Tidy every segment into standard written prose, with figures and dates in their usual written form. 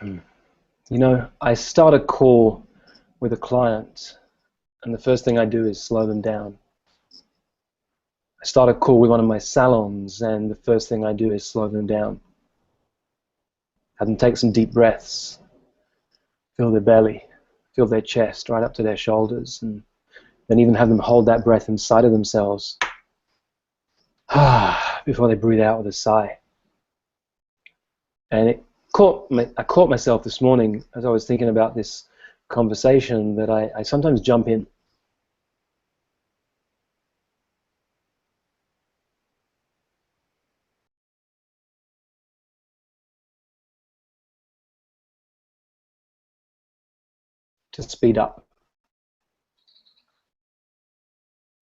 You know, I start a call with a client, and the first thing I do is slow them down. I start a call with one of my salons, and the first thing I do is slow them down. Have them take some deep breaths, fill their belly, fill their chest right up to their shoulders, and then even have them hold that breath inside of themselves before they breathe out with a sigh. And I caught myself this morning as I was thinking about this conversation that I sometimes jump in. To speed up.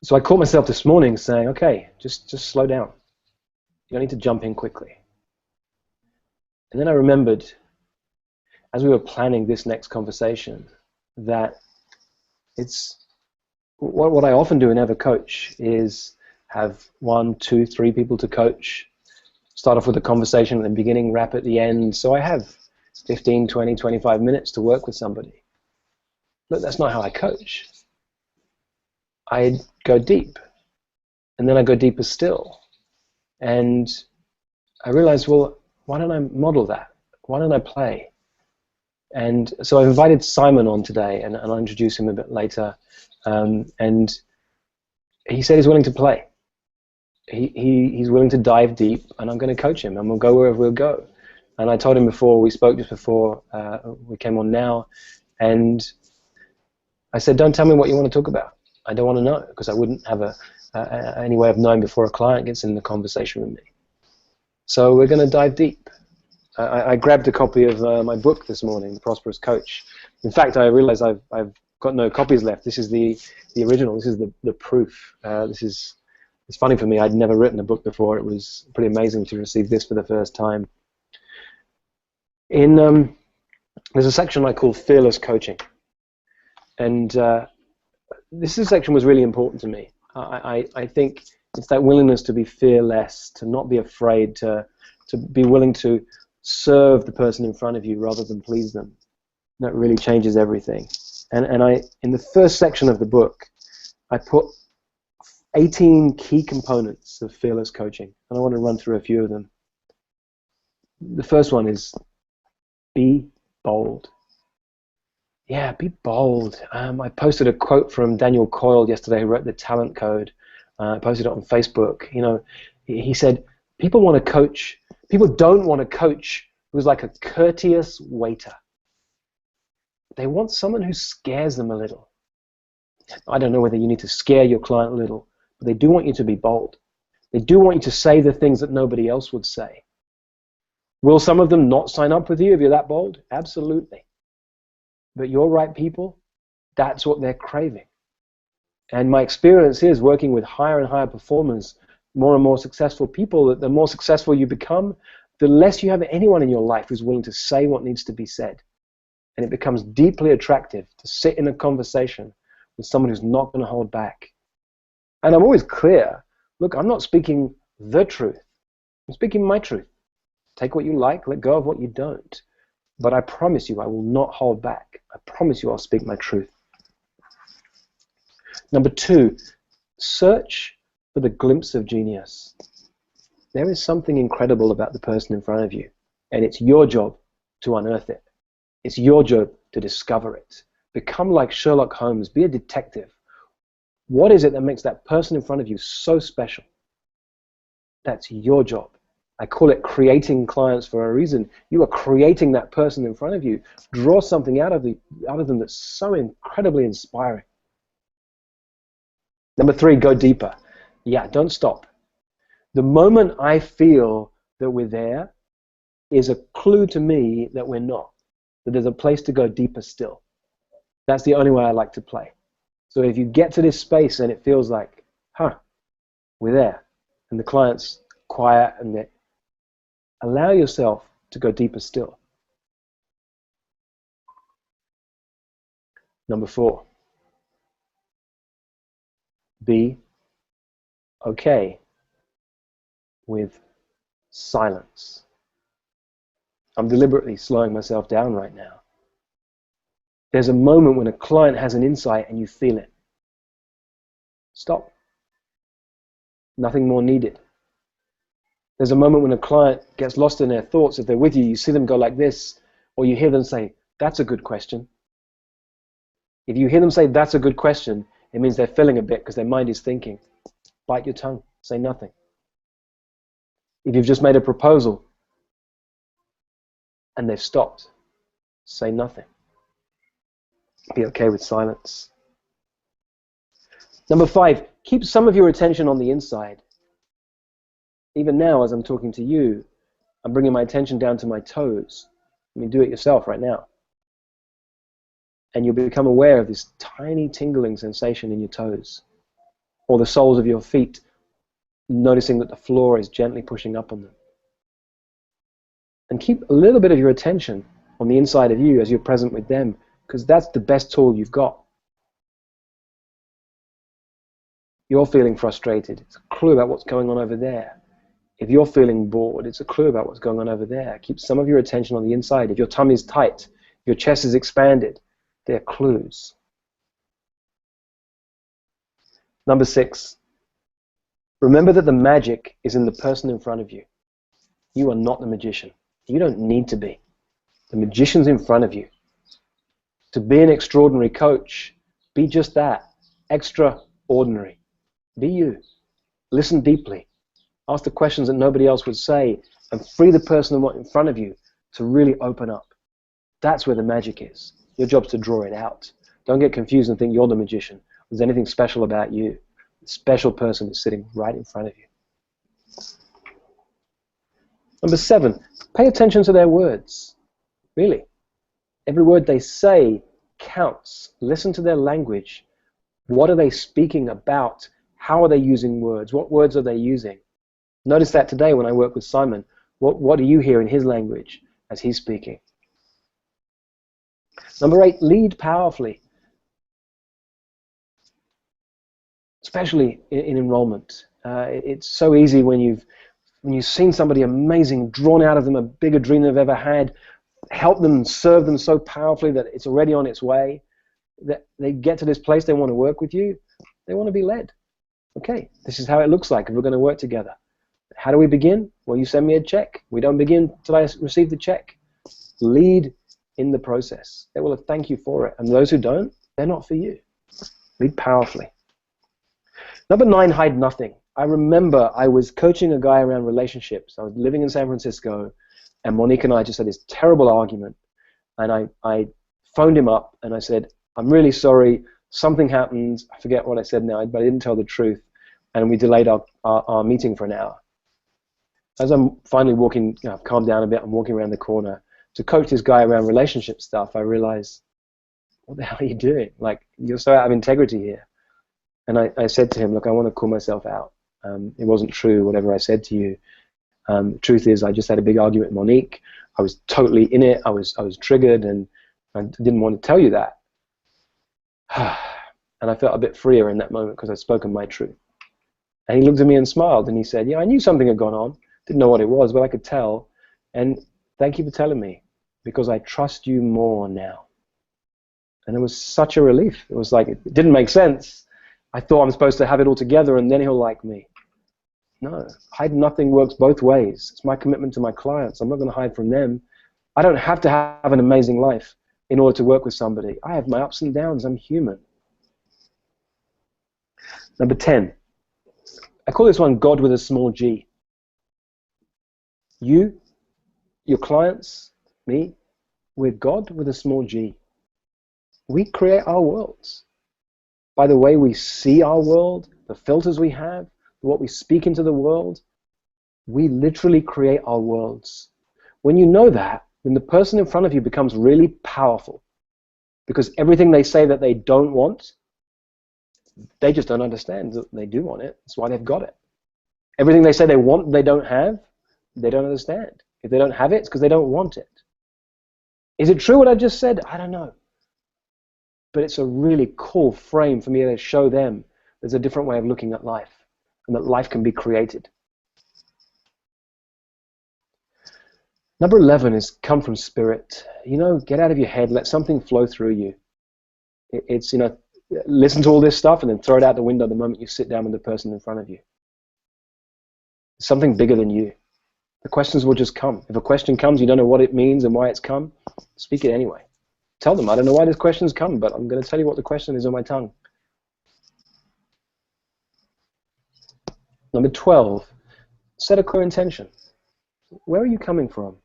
So I caught myself this morning saying, okay, just slow down. You don't need to jump in quickly. And then I remembered, as we were planning this next conversation, that it's what I often do in Ever Coach is have 1, 2, 3 people to coach, start off with a conversation at the beginning, wrap at the end. So I have 15, 20, 25 minutes to work with somebody. But that's not how I coach. I go deep, and then I go deeper still. And I realized, well, why don't I model that? Why don't I play? And so I've invited Simon on today, and I'll introduce him a bit later. And he said he's willing to play. He's willing to dive deep, and I'm going to coach him, and we'll go wherever we'll go. And I told him before, we spoke just before we came on now, and I said, don't tell me what you want to talk about. I don't want to know, because I wouldn't have any way of knowing before a client gets in the conversation with me. So we're going to dive deep. I grabbed a copy of my book this morning, The Prosperous Coach. In fact, I realized I've got no copies left. This is the original. This is the proof. It's funny for me. I'd never written a book before. It was pretty amazing to receive this for the first time. There's a section I call Fearless Coaching. And this section was really important to me. I think it's that willingness to be fearless, to not be afraid, to be willing to serve the person in front of you rather than please them. That really changes everything. And in the first section of the book, I put 18 key components of fearless coaching, and I want to run through a few of them. The first one is be bold. Yeah, be bold. I posted a quote from Daniel Coyle yesterday, who wrote The Talent Code. I posted it on Facebook. You know, he said, people want to coach. People don't want a coach who's like a courteous waiter. They want someone who scares them a little. I don't know whether you need to scare your client a little, but they do want you to be bold. They do want you to say the things that nobody else would say. Will some of them not sign up with you if you're that bold? Absolutely. But your right people, that's what they're craving. And my experience is working with higher and higher performers, more and more successful people, that the more successful you become, the less you have anyone in your life who's willing to say what needs to be said. And it becomes deeply attractive to sit in a conversation with someone who's not going to hold back. And I'm always clear, look, I'm not speaking the truth. I'm speaking my truth. Take what you like, let go of what you don't. But I promise you, I will not hold back. I promise you I'll speak my truth. Number 2, search for the glimpse of genius. There is something incredible about the person in front of you, and it's your job to unearth it. It's your job to discover it. Become like Sherlock Holmes. Be a detective. What is it that makes that person in front of you so special? That's your job. I call it creating clients for a reason. You are creating that person in front of you. Draw something out of them that's so incredibly inspiring. Number 3, go deeper. Yeah, don't stop. The moment I feel that we're there is a clue to me that we're not, that there's a place to go deeper still. That's the only way I like to play. So if you get to this space and it feels like, we're there, and the client's quiet, and allow yourself to go deeper still. Number 4, be okay with silence. I'm deliberately slowing myself down right now. There's a moment when a client has an insight and you feel it. Stop. Nothing more needed. There's a moment when a client gets lost in their thoughts. If they're with you, you see them go like this, or you hear them say, "That's a good question." If you hear them say, "That's a good question," it means they're filling a bit because their mind is thinking. Bite your tongue. Say nothing. If you've just made a proposal and they've stopped, say nothing. Be okay with silence. Number 5, keep some of your attention on the inside. Even now, as I'm talking to you, I'm bringing my attention down to my toes. I mean, do it yourself right now. And you'll become aware of this tiny tingling sensation in your toes, or the soles of your feet, noticing that the floor is gently pushing up on them. And keep a little bit of your attention on the inside of you as you're present with them, because that's the best tool you've got. You're feeling frustrated. It's a clue about what's going on over there. If you're feeling bored, it's a clue about what's going on over there. Keep some of your attention on the inside. If your tummy is tight, your chest is expanded, they're clues. Number 6, remember that the magic is in the person in front of you. You are not the magician. You don't need to be. The magician's in front of you. To be an extraordinary coach, be just that, extraordinary. Be you. Listen deeply. Ask the questions that nobody else would say, and free the person in front of you to really open up. That's where the magic is. Your job's to draw it out. Don't get confused and think you're the magician. There's anything special about you. The special person is sitting right in front of you. Number 7, pay attention to their words. Really. Every word they say counts. Listen to their language. What are they speaking about? How are they using words? What words are they using? Notice that today when I work with Simon. What do you hear in his language as he's speaking? Number 8, lead powerfully. Especially in enrollment. It's so easy when you've seen somebody amazing, drawn out of them a bigger dream they've ever had, help them, serve them so powerfully that it's already on its way, that they get to this place they want to work with you, they want to be led. Okay, this is how it looks like if we're going to work together. How do we begin? Well, you send me a check. We don't begin till I receive the check. Lead in the process. They will thank you for it. And those who don't, they're not for you. Lead powerfully. Number 9, hide nothing. I remember I was coaching a guy around relationships. I was living in San Francisco, and Monique and I just had this terrible argument. And I phoned him up, and I said, "I'm really sorry. Something happened." I forget what I said now, but I didn't tell the truth. And we delayed our meeting for an hour. As I'm finally walking, I've calmed down a bit, I'm walking around the corner to coach this guy around relationship stuff, I realized, what the hell are you doing? Like, you're so out of integrity here. And I said to him, look, I want to call myself out. It wasn't true, whatever I said to you. The truth is, I just had a big argument with Monique. I was totally in it. I was triggered, and I didn't want to tell you that. And I felt a bit freer in that moment because I'd spoken my truth. And he looked at me and smiled, and he said, yeah, I knew something had gone on. Didn't know what it was, but I could tell. And thank you for telling me, because I trust you more now. And it was such a relief. It was like, it didn't make sense. I thought I'm supposed to have it all together and then he'll like me. No, hide nothing works both ways. It's my commitment to my clients. I'm not going to hide from them. I don't have to have an amazing life in order to work with somebody. I have my ups and downs. I'm human. Number 10. I call this one God with a small g. You, your clients, me, we're God with a small g. We create our worlds. By the way we see our world, the filters we have, what we speak into the world, we literally create our worlds. When you know that, then the person in front of you becomes really powerful, because everything they say that they don't want, they just don't understand that they do want it. That's why they've got it. Everything they say they want, they don't have, they don't understand. If they don't have it, it's because they don't want it. Is it true what I just said? I don't know. But it's a really cool frame for me to show them there's a different way of looking at life, and that life can be created. Number 11 is come from spirit. Get out of your head. Let something flow through you. It's, listen to all this stuff and then throw it out the window the moment you sit down with the person in front of you. It's something bigger than you. The questions will just come. If a question comes, you don't know what it means and why it's come, speak it anyway. Tell them, I don't know why this question's come, but I'm going to tell you what the question is on my tongue. Number 12, set a clear intention. Where are you coming from?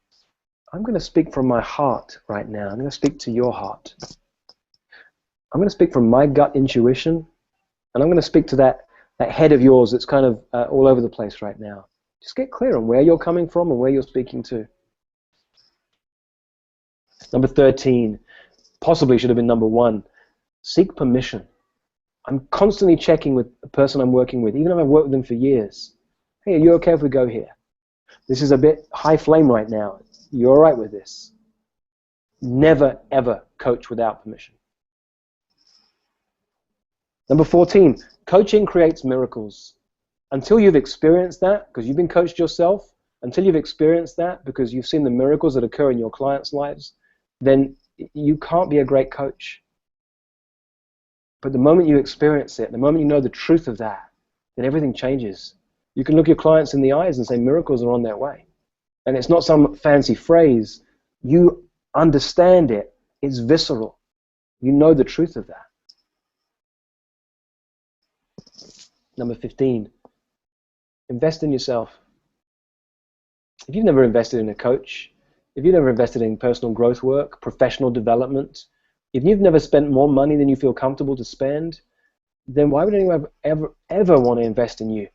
I'm going to speak from my heart right now. I'm going to speak to your heart. I'm going to speak from my gut intuition, and I'm going to speak to that head of yours that's kind of all over the place right now. Just get clear on where you're coming from and where you're speaking to. Number 13, possibly should have been number 1, seek permission. I'm constantly checking with the person I'm working with, even if I've worked with them for years. Hey, are you okay if we go here? This is a bit high flame right now. You all right with this? Never, ever coach without permission. Number 14, coaching creates miracles. Until you've experienced that, because you've been coached yourself, until you've experienced that, because you've seen the miracles that occur in your clients' lives, then you can't be a great coach. But the moment you experience it, the moment you know the truth of that, then everything changes. You can look your clients in the eyes and say miracles are on their way. And it's not some fancy phrase. You understand it. It's visceral. You know the truth of that. Number 15, invest in yourself. If you've never invested in a coach, if you've never invested in personal growth work, professional development, if you've never spent more money than you feel comfortable to spend, then why would anyone ever want to invest in you?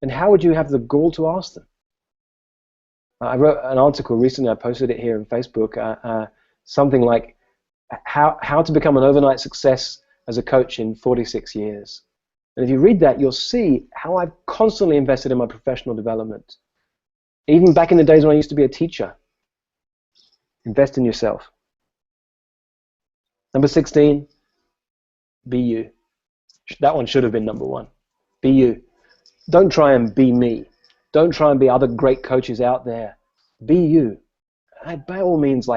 And how would you have the gall to ask them? I wrote an article recently, I posted it here on Facebook, something like how to become an overnight success as a coach in 46 years. And if you read that, you'll see how I've constantly invested in my professional development. Even back in the days when I used to be a teacher. Invest in yourself. Number 16, be you. That one should have been number 1. Be you. Don't try and be me. Don't try and be other great coaches out there. Be you. By all means,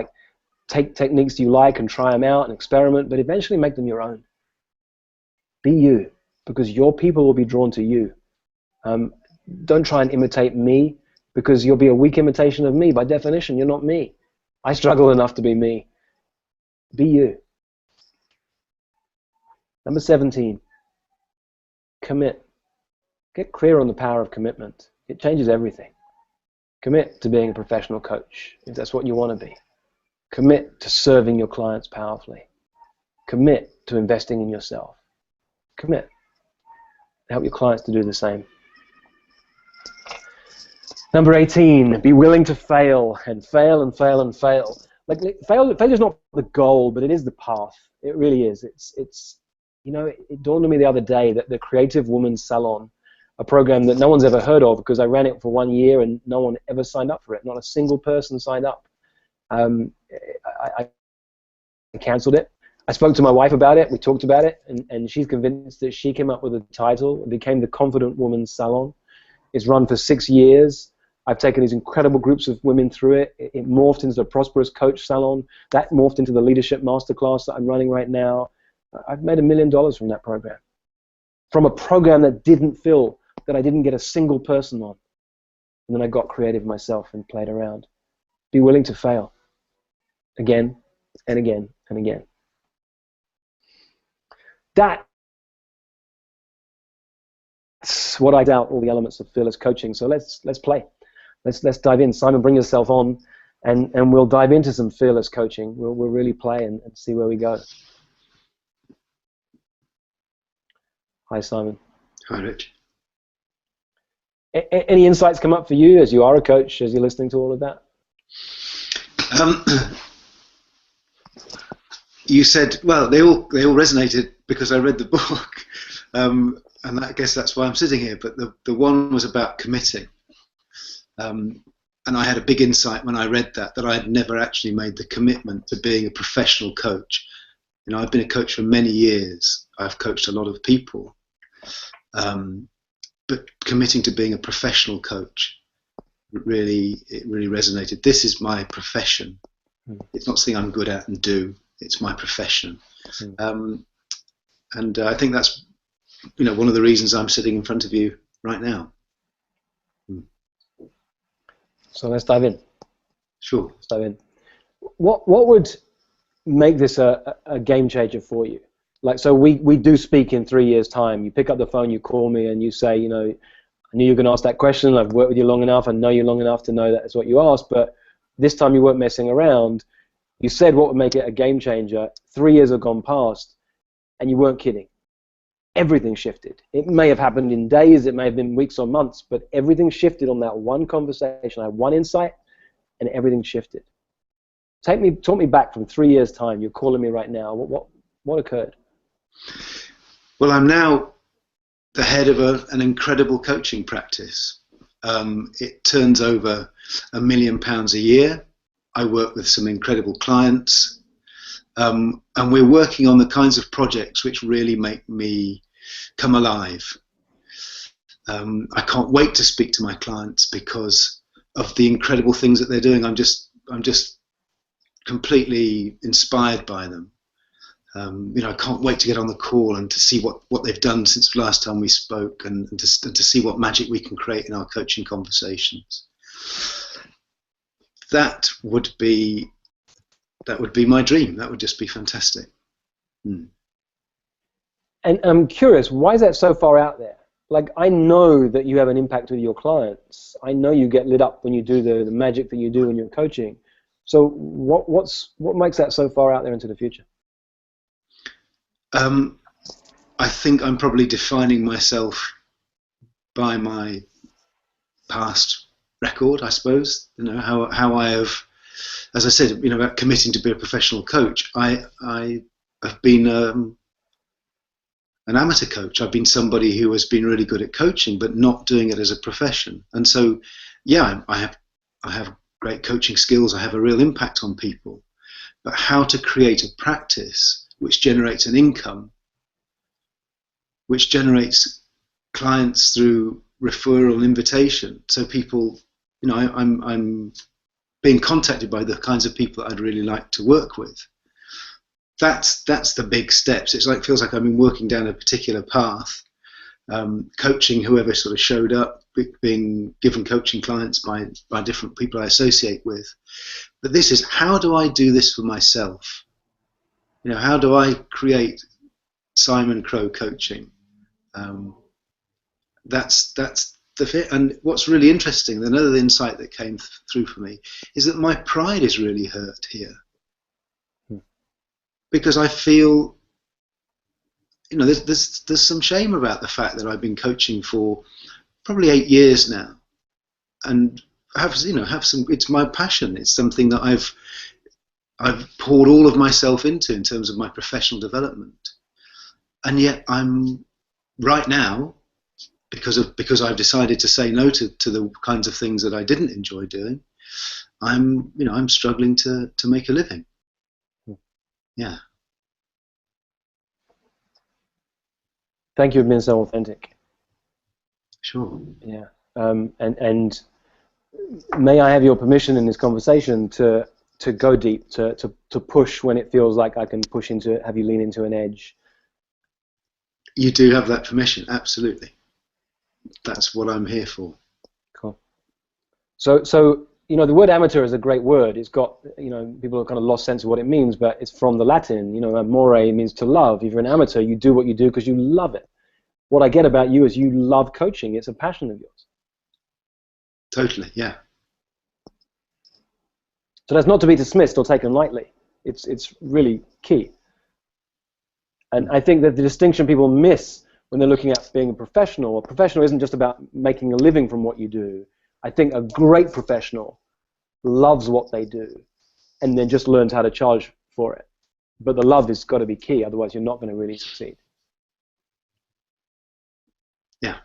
take techniques you like and try them out and experiment, but eventually make them your own. Be you, because your people will be drawn to you. Don't try and imitate me, because you'll be a weak imitation of me. By definition, you're not me. I struggle enough to be me. Be you. Number 17, commit. Get clear on the power of commitment. It changes everything. Commit to being a professional coach, if that's what you want to be. Commit to serving your clients powerfully. Commit to investing in yourself. Commit. Help your clients to do the same. Number 18, be willing to fail and fail and fail and fail. Failure is not the goal, but it is the path. It really is. It dawned on me the other day that the Creative Women's Salon, a program that no one's ever heard of because I ran it for 1 year and no one ever signed up for it. Not a single person signed up. I canceled it. I spoke to my wife about it. We talked about it, and she's convinced that she came up with a title. It became the Confident Woman's Salon. It's run for 6 years. I've taken these incredible groups of women through it. It morphed into the Prosperous Coach Salon. That morphed into the Leadership Masterclass that I'm running right now. I've made $1 million from that program. From a program that didn't fill, that I didn't get a single person on. And then I got creative myself and played around. Be willing to fail. Again and again and again. That's what I doubt all the elements of fearless coaching. So let's play. Let's dive in. Simon, bring yourself on, and we'll dive into some fearless coaching. We'll really play and see where we go. Hi, Simon. Hi, Rich. Any insights come up for you as you are a coach, as you're listening to all of that? You said, well, they all resonated because I read the book, and I guess that's why I'm sitting here. But the one was about committing, and I had a big insight when I read that I had never actually made the commitment to being a professional coach. I've been a coach for many years. I've coached a lot of people, but committing to being a professional coach it really resonated. This is my profession. Mm. It's not something I'm good at and do. It's my profession. Mm. And I think that's, one of the reasons I'm sitting in front of you right now. So let's dive in. Sure. Let's dive in. What would make this a game changer for you? Like, so we do speak in 3 years' time. You pick up the phone, you call me, and you say, I knew you were going to ask that question. I've worked with you long enough. I know you long enough to know that's what you asked. But this time you weren't messing around. You said what would make it a game changer. 3 years have gone past, and you weren't kidding. Everything shifted. It may have happened in days. It may have been weeks or months. But everything shifted on that one conversation. I had one insight, and everything shifted. Talk me back from 3 years' time. You're calling me right now. What occurred? Well, I'm now the head of an incredible coaching practice. It turns over £1 million a year. I work with some incredible clients, and we're working on the kinds of projects which really make me come alive. I can't wait to speak to my clients because of the incredible things that they're doing. I'm just completely inspired by them. I can't wait to get on the call and to see what they've done since the last time we spoke, and to see what magic we can create in our coaching conversations. That would be my dream. That would just be fantastic. And I'm curious, why is that so far out there? Like, I know that you have an impact with your clients. I know you get lit up when you do the magic that you do when you're coaching. So what makes that so far out there into the future? I think I'm probably defining myself by my past record, I suppose. How I have, as I said, about committing to be a professional coach. I have been an amateur coach. I've been somebody who has been really good at coaching, but not doing it as a profession. And so, yeah, I have great coaching skills. I have a real impact on people. But how to create a practice which generates an income, which generates clients through referral and invitation. So people, I'm being contacted by the kinds of people that I'd really like to work with. That's the big steps. Feels like I've been working down a particular path, coaching whoever sort of showed up, being given coaching clients by different people I associate with. But this is, how do I do this for myself? How do I create Simon Crow coaching? That's the fit. And what's really interesting, another insight that came through for me, is that my pride is really hurt here. Because I feel, there's some shame about the fact that I've been coaching for probably 8 years now, and have some. It's my passion. It's something that I've poured all of myself into in terms of my professional development, and yet I'm right now, because I've decided to say no to the kinds of things that I didn't enjoy doing. I'm struggling to make a living. Yeah. Thank you for being so authentic. Sure. Yeah. And may I have your permission in this conversation to go deep, to push when it feels like I can push into it, have you lean into an edge? You do have that permission, absolutely. That's what I'm here for. Cool. So the word amateur is a great word. It's got, people have kind of lost sense of what it means, but it's from the Latin. Amore means to love. If you're an amateur, you do what you do because you love it. What I get about you is you love coaching. It's a passion of yours. Totally, yeah. So that's not to be dismissed or taken lightly. It's really key. And I think that the distinction people miss when they're looking at being a professional isn't just about making a living from what you do. I think a great professional loves what they do and then just learns how to charge for it. But the love has got to be key, otherwise you're not going to really succeed. Yeah.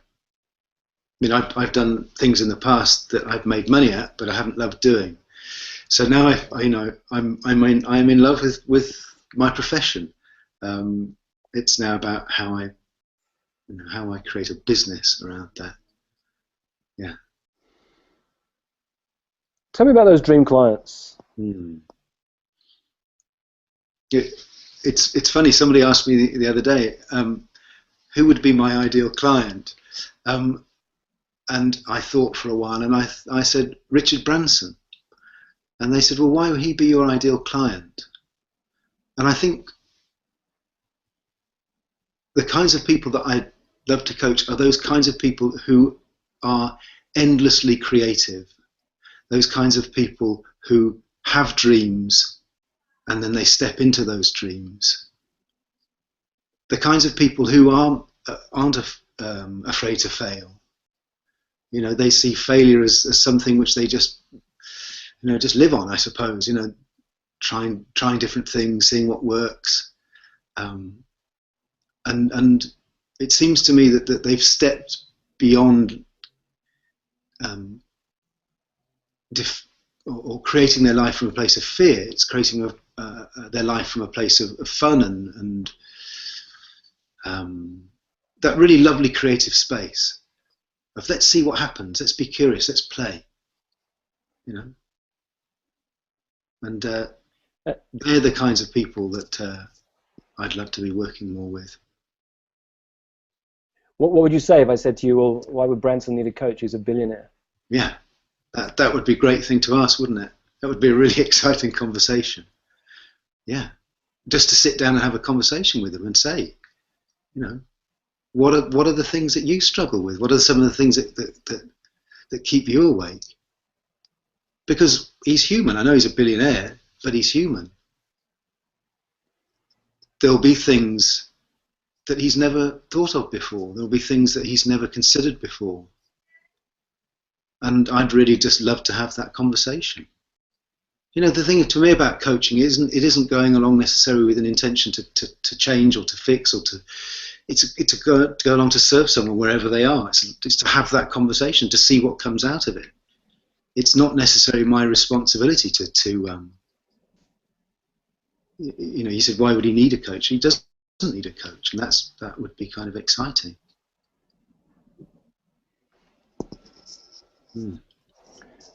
I've done things in the past that I've made money at, but I haven't loved doing. So now I'm in love with my profession. It's now about how I create a business around that. Yeah. Tell me about those dream clients. Hmm. It's funny. Somebody asked me the other day, who would be my ideal client, and I thought for a while, and I said Richard Branson, and they said, well, why would he be your ideal client? And I think the kinds of people that I love to coach are those kinds of people who are endlessly creative, those kinds of people who have dreams and then they step into those dreams, the kinds of people who aren't afraid to fail. You know, they see failure as something which they just live on, I suppose. You know, trying different things, seeing what works, and it seems to me that they've stepped beyond or creating their life from a place of fear. It's creating their life from a place of fun and that really lovely creative space of let's see what happens, let's be curious, let's play, you know. And they're the kinds of people that I'd love to be working more with. What would you say if I said to you, well, why would Branson need a coach? He's a billionaire. Yeah, that would be a great thing to ask, wouldn't it? That would be a really exciting conversation. Yeah, just to sit down and have a conversation with them and say, you know, what are the things that you struggle with? What are some of the things that keep you awake? Because he's human. I know he's a billionaire, but he's human. There'll be things that he's never thought of before. There'll be things that he's never considered before. And I'd really just love to have that conversation. You know, the thing to me about coaching isn't going along necessarily with an intention to change or to fix or to. It's to go along to serve someone wherever they are. It's to have that conversation, to see what comes out of it. It's not necessarily my responsibility to you know, you said, why would he need a coach? He doesn't need a coach, and that would be kind of exciting.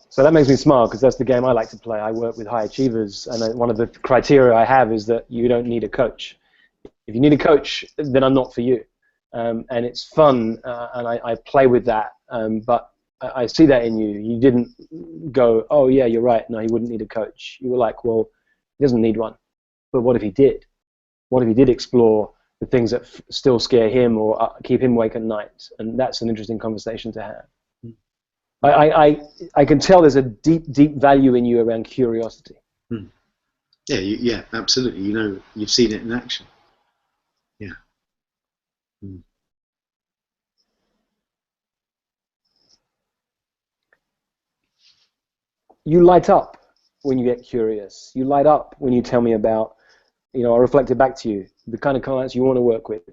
So that makes me smile, because that's the game I like to play. I work with high achievers, and one of the criteria I have is that you don't need a coach. If you need a coach, then I'm not for you. And it's fun, and I play with that, but I see that in you. You didn't go, oh yeah, you're right, no, he wouldn't need a coach. You were like, well, he doesn't need one. But what if he did? What if he did explore the things that still scare him or keep him awake at night? And that's an interesting conversation to have. I can tell there's a deep value in you around curiosity. Yeah, yeah, absolutely. You know, you've seen it in action. Yeah. You light up when you get curious. You light up when you tell me about, you know, I reflect it back to you. The kind of clients you want to work with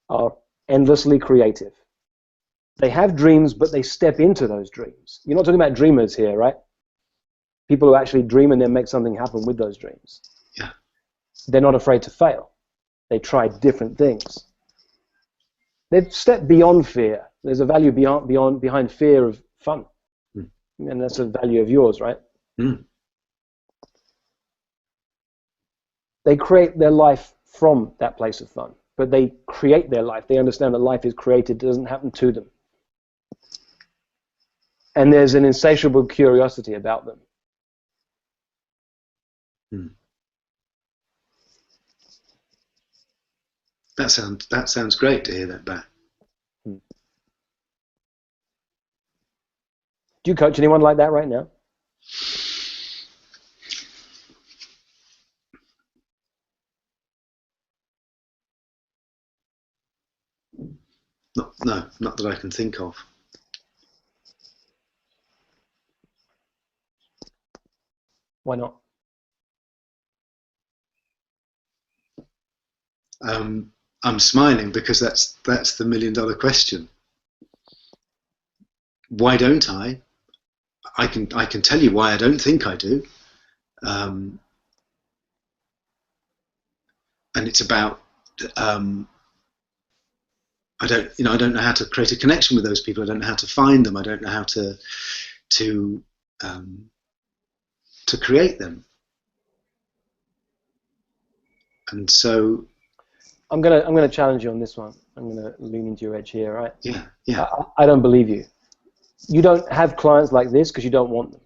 are endlessly creative. They have dreams, but they step into those dreams. You're not talking about dreamers here, right? People who actually dream and then make something happen with those dreams. Yeah. They're not afraid to fail. They try different things. They've stepped beyond fear. There's a value behind fear of fun. And that's a value of yours, right? They create their life from that place of fun, but they create their life. They understand that life is created, it doesn't happen to them. And there's an insatiable curiosity about them. That sounds great to hear that back. Do you coach anyone like that right now? No, not that I can think of. Why not? I'm smiling because that's the $1 million question. Why don't I? I can tell you why I don't think I do. And it's about I don't know how to create a connection with those people. I don't know how to find them. I don't know how to to create them. And so I'm gonna challenge you on this one. I'm gonna lean into your edge here, right? yeah. I don't believe you. You don't have clients like this because you don't want them.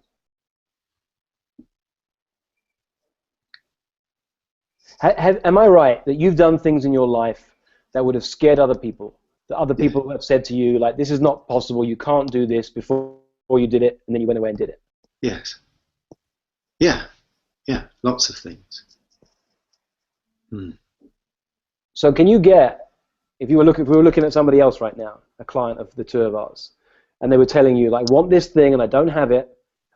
Am I right that you've done things in your life that would have scared other people? That other people have said to you, like, this is not possible, you can't do this, before you did it, and then you went away and did it? Yes. Yeah. Yeah. Lots of things. So can you get, if we were looking at somebody else right now, a client of the two of us, and they were telling you, like, want this thing and I don't have it,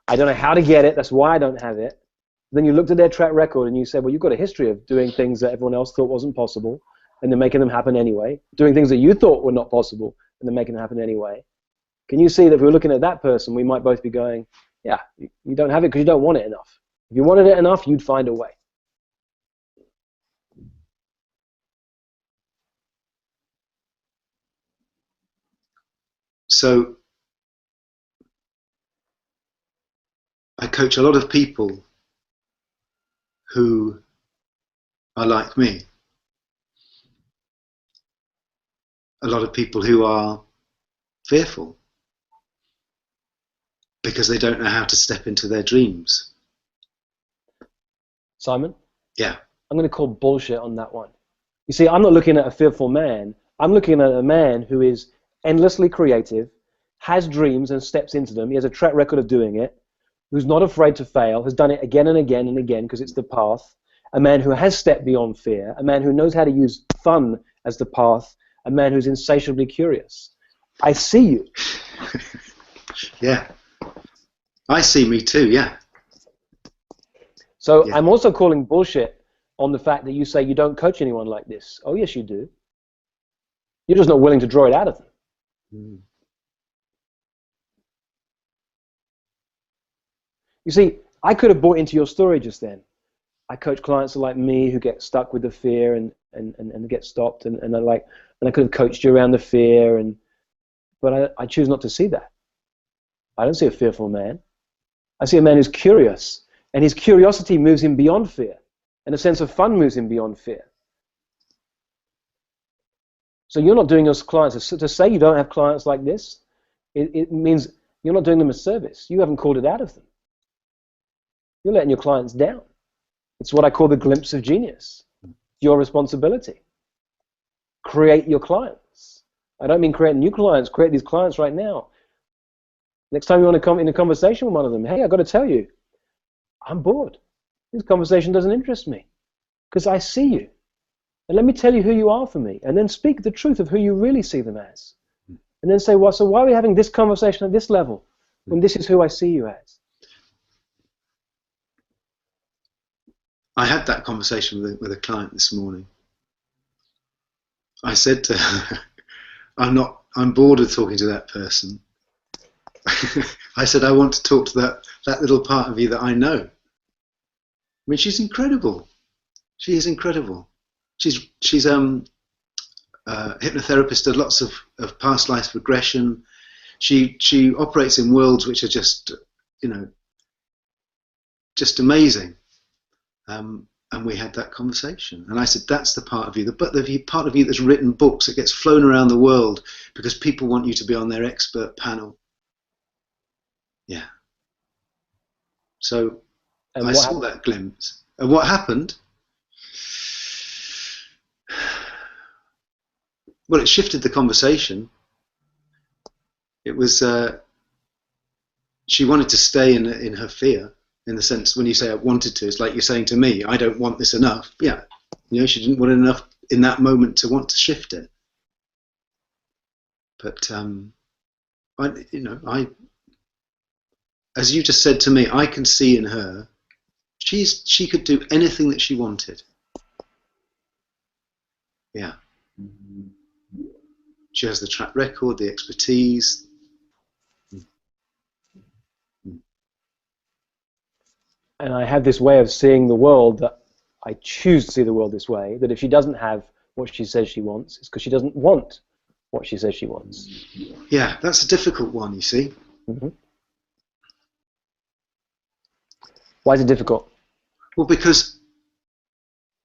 I don't know how to get it, that's why I don't have it. Then you looked at their track record and you said, well, you've got a history of doing things that everyone else thought wasn't possible, and then making them happen anyway, doing things that you thought were not possible, and then making them happen anyway. Can you see that if we were looking at that person, we might both be going, yeah, you don't have it because you don't want it enough. If you wanted it enough, you'd find a way. So I coach a lot of people who are like me. A lot of people who are fearful because they don't know how to step into their dreams. Simon? Yeah. I'm going to call bullshit on that one. You see, I'm not looking at a fearful man. I'm looking at a man who is endlessly creative, has dreams and steps into them. He has a track record of doing it, who's not afraid to fail, has done it again and again and again because it's the path. A man who has stepped beyond fear, a man who knows how to use fun as the path, a man who's insatiably curious. I see you. Yeah. I see me too, yeah. So yeah. I'm also calling bullshit on the fact that you say you don't coach anyone like this. Oh, yes, you do. You're just not willing to draw it out of them. You see, I could have bought into your story just then. I coach clients like me who get stuck with the fear and get stopped, and I could have coached you around the fear, but I choose not to see that. I don't see a fearful man. I see a man who's curious, and his curiosity moves him beyond fear, and a sense of fun moves him beyond fear. So you're not doing your clients, to say you don't have clients like this, it means you're not doing them a service. You haven't called it out of them. You're letting your clients down. It's what I call the glimpse of genius. Your responsibility. Create your clients. I don't mean create new clients. Create these clients right now. Next time you want to come in a conversation with one of them, hey, I've got to tell you, I'm bored. This conversation doesn't interest me because I see you. And let me tell you who you are for me. And then speak the truth of who you really see them as. And then say, well, so why are we having this conversation at this level when this is who I see you as? I had that conversation with a client this morning. I said to her, I'm bored of talking to that person. I said, I want to talk to that little part of you that I know. I mean, she's incredible. She is incredible. She's a hypnotherapist, does lots of past life regression. She operates in worlds which are just, just amazing. And we had that conversation. And I said, that's the part of you, the part of you that's written books, that gets flown around the world because people want you to be on their expert panel. Yeah. So I saw that glimpse. And what happened? Well, it shifted the conversation. It was, she wanted to stay in her fear. In the sense, when you say I wanted to, it's like you're saying to me, I don't want this enough. Yeah, she didn't want it enough in that moment to want to shift it. But as you just said to me, I can see in her, she could do anything that she wanted. Yeah. She has the track record, the expertise. And I have this way of seeing the world that I choose to see the world this way, that if she doesn't have what she says she wants, it's because she doesn't want what she says she wants. Yeah, that's a difficult one, you see. Mm-hmm. Why is it difficult? Well, because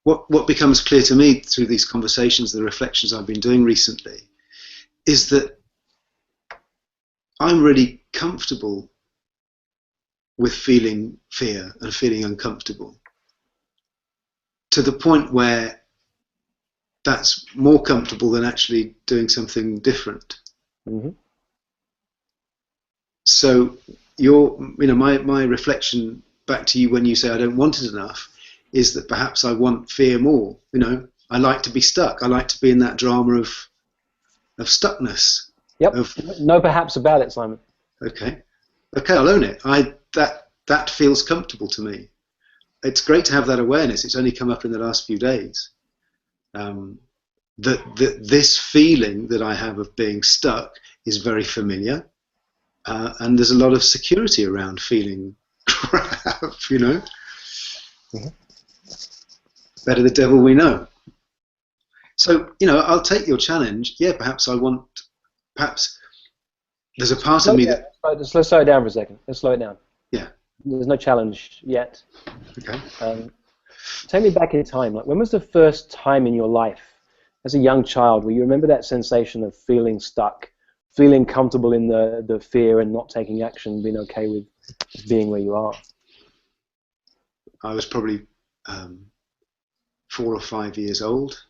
what becomes clear to me through these conversations, the reflections I've been doing recently, is that I'm really comfortable with feeling fear and feeling uncomfortable, to the point where that's more comfortable than actually doing something different. Mm-hmm. So my reflection back to you when you say I don't want it enough is that perhaps I want fear more. I like to be stuck. I like to be in that drama of stuckness. Yep. No perhaps about it, Simon. Okay, I'll own it. That feels comfortable to me. It's great to have that awareness. It's only come up in the last few days. That this feeling that I have of being stuck is very familiar, and there's a lot of security around feeling crap. Mm-hmm. Better the devil we know. So I'll take your challenge. Yeah, perhaps there's a part of me that. Let's slow it down for a second. Let's slow it down. Yeah. There's no challenge yet. Okay. Take me back in time. Like, when was the first time in your life, as a young child, where you remember that sensation of feeling stuck, feeling comfortable in the fear and not taking action, being okay with being where you are? I was probably 4 or 5 years old.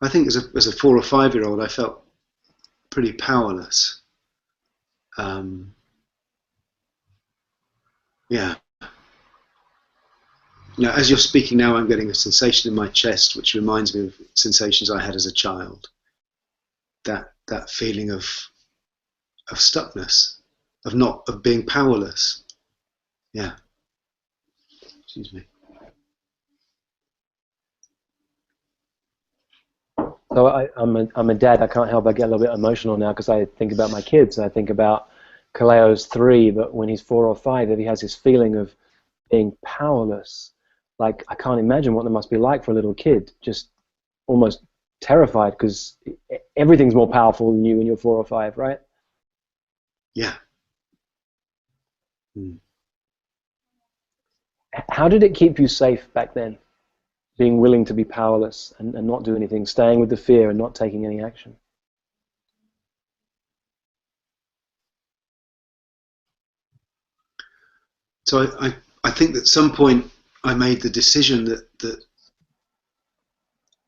I think as a 4 or 5-year-old, I felt pretty powerless. Yeah. As you're speaking now, I'm getting a sensation in my chest, which reminds me of sensations I had as a child. That feeling of stuckness, of being powerless. Yeah. Excuse me. So I'm a dad. I can't help but get a little bit emotional now because I think about my kids. I think about Kaleo's 3, but when he's 4 or 5, that he has this feeling of being powerless. Like, I can't imagine what it must be like for a little kid, just almost terrified because everything's more powerful than you when you're 4 or 5, right? Yeah. Mm. How did it keep you safe back then, being willing to be powerless and not do anything, staying with the fear and not taking any action? So I think that at some point I made the decision that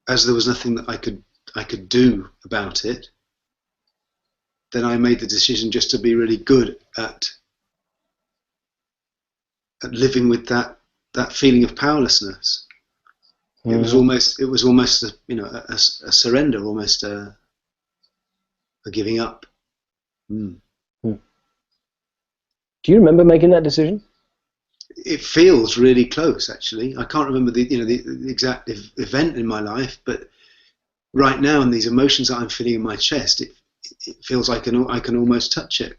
as there was nothing that I could do about it, then I made the decision just to be really good at living with that feeling of powerlessness. Mm-hmm. It was almost a surrender, almost a giving up. Mm. Do you remember making that decision? It feels really close, actually. I can't remember the exact event in my life, but right now, in these emotions that I'm feeling in my chest, it feels like I can almost touch it.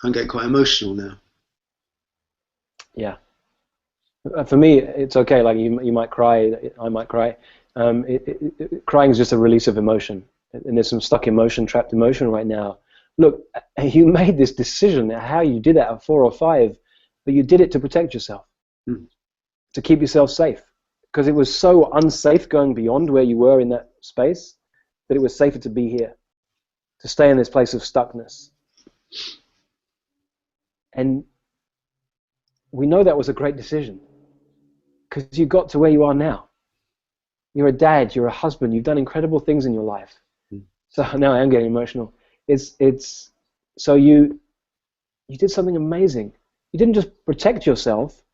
I'm getting quite emotional now. Yeah. For me, it's okay. Like, you might cry, I might cry. Crying is just a release of emotion, and there's some stuck emotion, trapped emotion right now. Look, you made this decision. How you did that at 4 or 5, but you did it to protect yourself, to keep yourself safe, because it was so unsafe going beyond where you were in that space that it was safer to be here, to stay in this place of stuckness. And we know that was a great decision because you got to where you are now. You're a dad, you're a husband, you've done incredible things in your life. So now I am getting emotional. It's so you did something amazing. You didn't just protect yourself,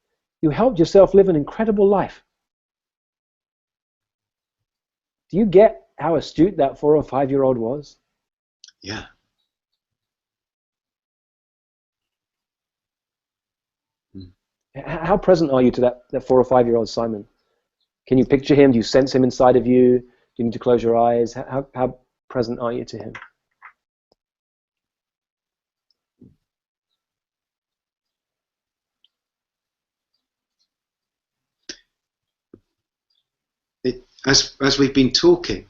you helped yourself live an incredible life. Do you get how astute that 4 or 5-year-old was? Yeah. How present are you to that 4 or 5-year-old Simon? Can you picture him? Do you sense him inside of you? Do you need to close your eyes? How present are you to him? As we've been talking,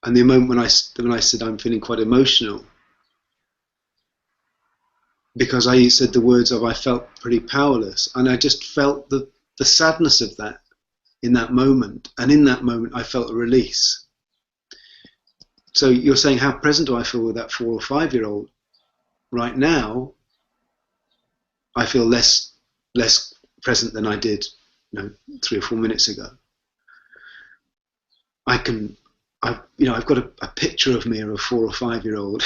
And the moment when I said I'm feeling quite emotional, because I said the words of I felt pretty powerless, and I just felt the sadness of that in that moment, and in that moment I felt a release. So you're saying, how present do I feel with that 4 or 5-year-old? Right now, I feel less present than I did, 3 or 4 minutes ago. I've got a picture of me of a 4 or 5-year-old.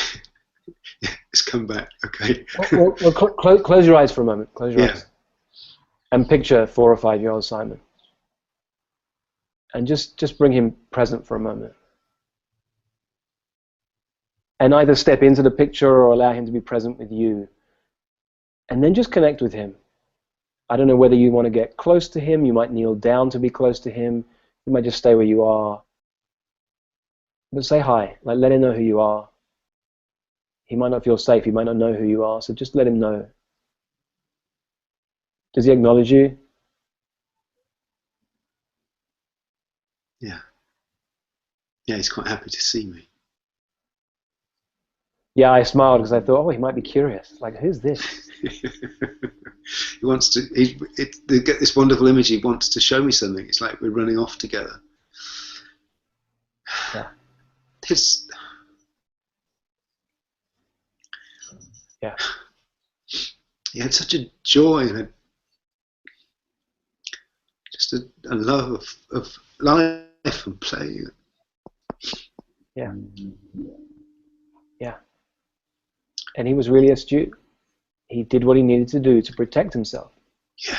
It's come back, okay. Well, close your eyes for a moment. Close your eyes. And picture 4 or 5-year-old Simon. And just bring him present for a moment. And either step into the picture or allow him to be present with you. And then just connect with him. I don't know whether you want to get close to him. You might kneel down to be close to him. You might just stay where you are. But say hi. Like, let him know who you are. He might not feel safe. He might not know who you are. So just let him know. Does he acknowledge you? Yeah. Yeah, he's quite happy to see me. Yeah, I smiled because I thought, oh, he might be curious. Like, who's this? He wants to. They get this wonderful image. He wants to show me something. It's like we're running off together. Yeah. Yeah. He had such a joy and just a love of life and play. Yeah. Yeah. And he was really astute. He did what he needed to do to protect himself. Yeah.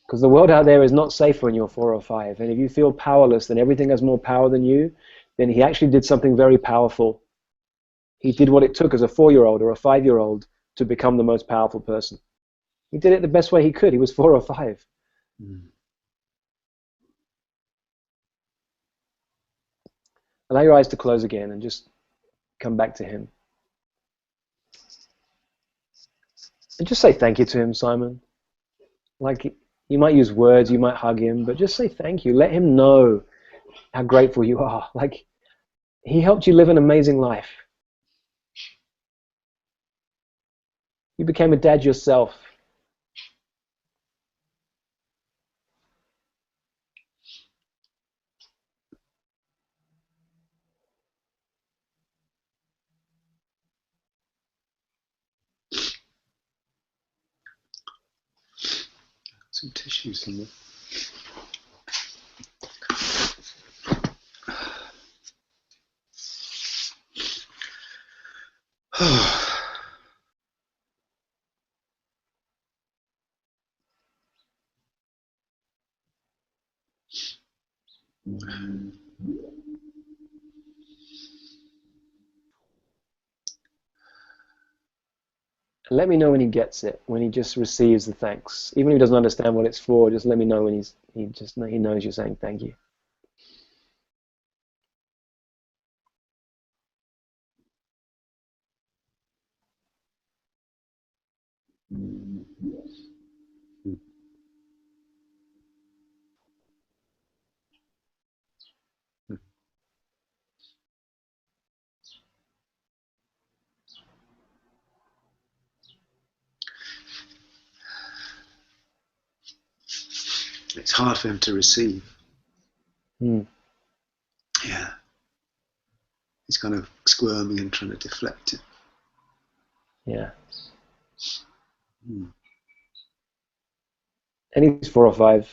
Because the world out there is not safe when you're 4 or 5. And if you feel powerless, then everything has more power than you. Then he actually did something very powerful. He did what it took as a 4-year-old or a 5-year-old to become the most powerful person. He did it the best way he could. He was 4 or 5. Allow your eyes to close again and just come back to him. And just say thank you to him, Simon. Like, you might use words, you might hug him, but just say thank you. Let him know how grateful you are. Like, he helped you live an amazing life. You became a dad yourself. Some tissues in there. Let me know when he gets it, when he just receives the thanks. Even if he doesn't understand what it's for, just let me know when he knows you're saying thank you. It's hard for him to receive. Yeah. He's kind of squirming and trying to deflect it. Yeah. And he's 4 or 5.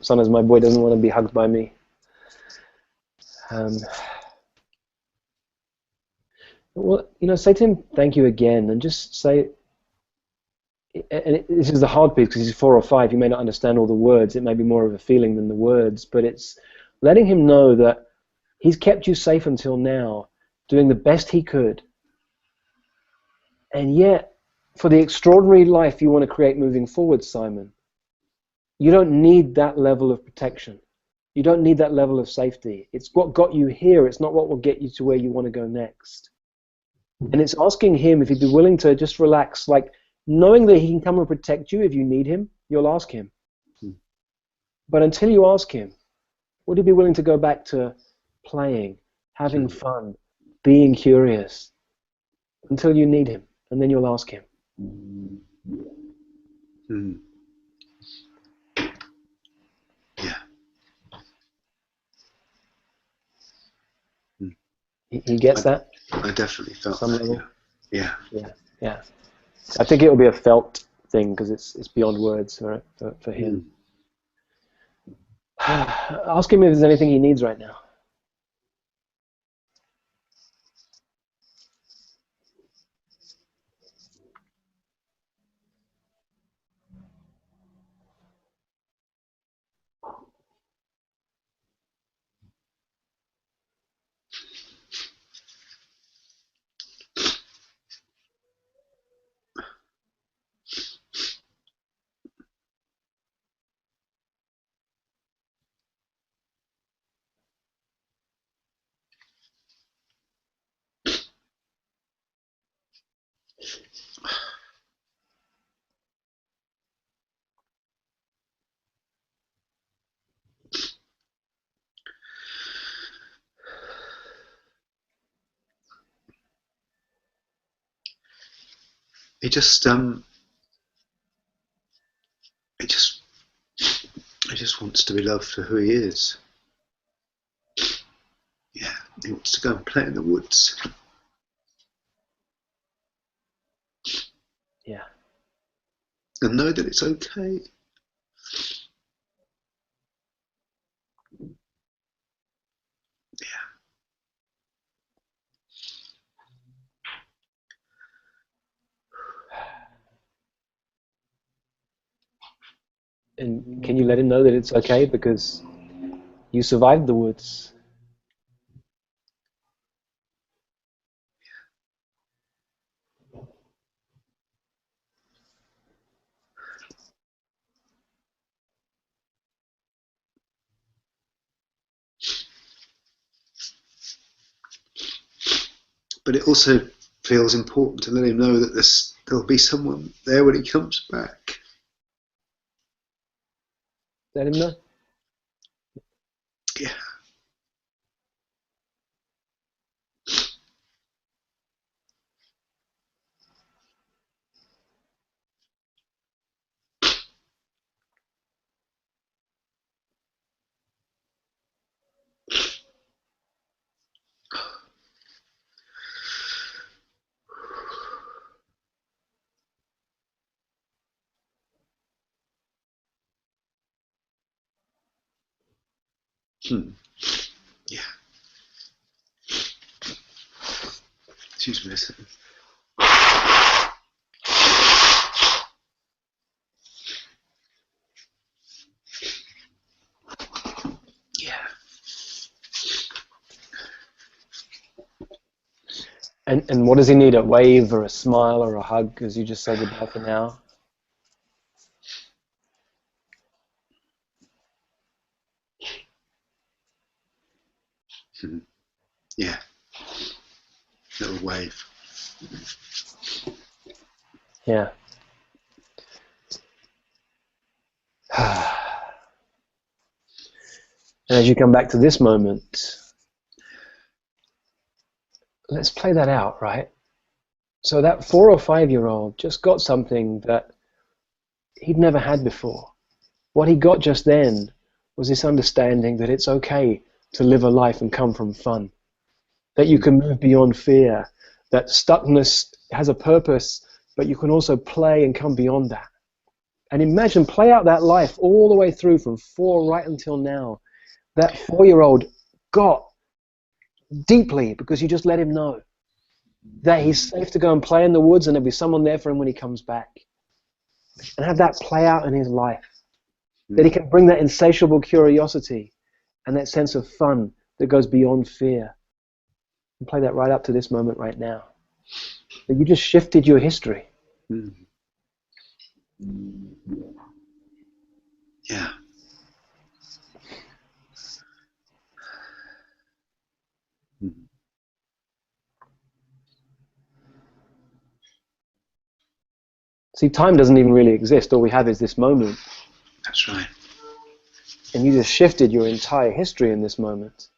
Sometimes my boy doesn't want to be hugged by me. Well, say to him thank you again, and just say, and this is the hard piece because he's 4 or 5, he may not understand all the words, it may be more of a feeling than the words, but it's letting him know that he's kept you safe until now, doing the best he could, and yet, for the extraordinary life you want to create moving forward, Simon, you don't need that level of protection. You don't need that level of safety. It's what got you here, it's not what will get you to where you want to go next. And it's asking him if he'd be willing to just relax, like knowing that he can come and protect you if you need him, you'll ask him. But until you ask him, would he be willing to go back to playing, having fun, being curious, until you need him, and then you'll ask him. Mm. Yeah. Mm. He gets that? I definitely felt Some that, level? yeah. Yeah. I think it will be a felt thing because it's beyond words for him. Ask him if there's anything he needs right now. He just wants to be loved for who he is. Yeah, he wants to go and play in the woods. Yeah. And know that it's okay. Yeah. And can you let him know that it's okay because you survived the woods? But it also feels important to let him know that there'll be someone there when he comes back. Let him know. Yeah. Yeah. Excuse me a second. Yeah. And what does he need? A wave or a smile or a hug as you just say goodbye for now? Yeah. Little wave. Yeah. And as you come back to this moment, let's play that out, right? So that 4 or 5-year-old just got something that he'd never had before. What he got just then was this understanding that it's okay to live a life and come from fun, that you can move beyond fear, that stuckness has a purpose, but you can also play and come beyond that. And imagine, play out that life all the way through from 4 right until now. That 4-year-old got deeply because you just let him know that he's safe to go and play in the woods and there'll be someone there for him when he comes back. And have that play out in his life. That he can bring that insatiable curiosity and that sense of fun that goes beyond fear. And play that right up to this moment right now. That you just shifted your history. Yeah. See, time doesn't even really exist. All we have is this moment. That's right. And you just shifted your entire history in this moment.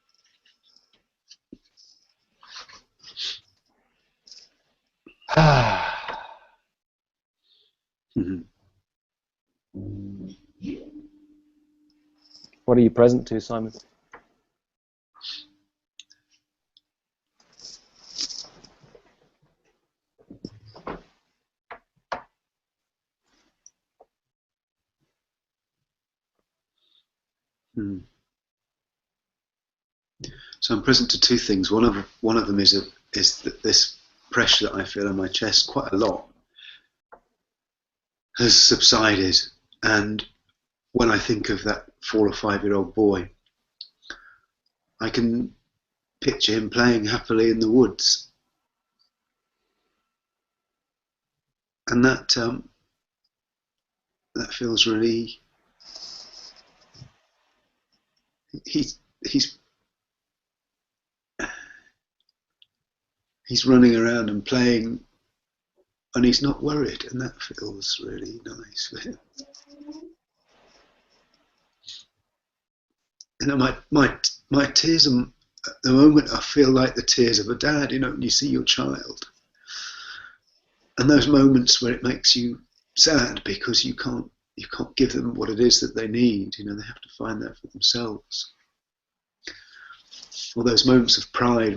Mhm. What are you present to, Simon? Mhm. So I'm present to two things. One of them is that this pressure that I feel on my chest quite a lot has subsided, and when I think of that 4 or 5-year-old boy, I can picture him playing happily in the woods, and that feels really. He's he's he's running around and playing, and he's not worried, and that feels really nice for him. You know, my tears at the moment, I feel like the tears of a dad. You know, when you see your child, and those moments where it makes you sad because you can't give them what it is that they need. You know, they have to find that for themselves. Or those moments of pride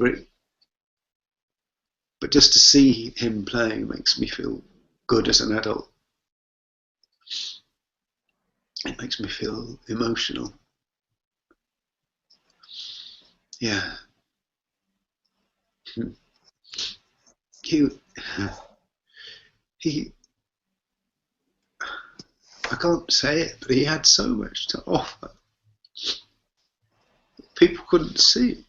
but just to see him playing makes me feel good as an adult. It makes me feel emotional. Yeah. He he I can't say it, but he had so much to offer. People couldn't see.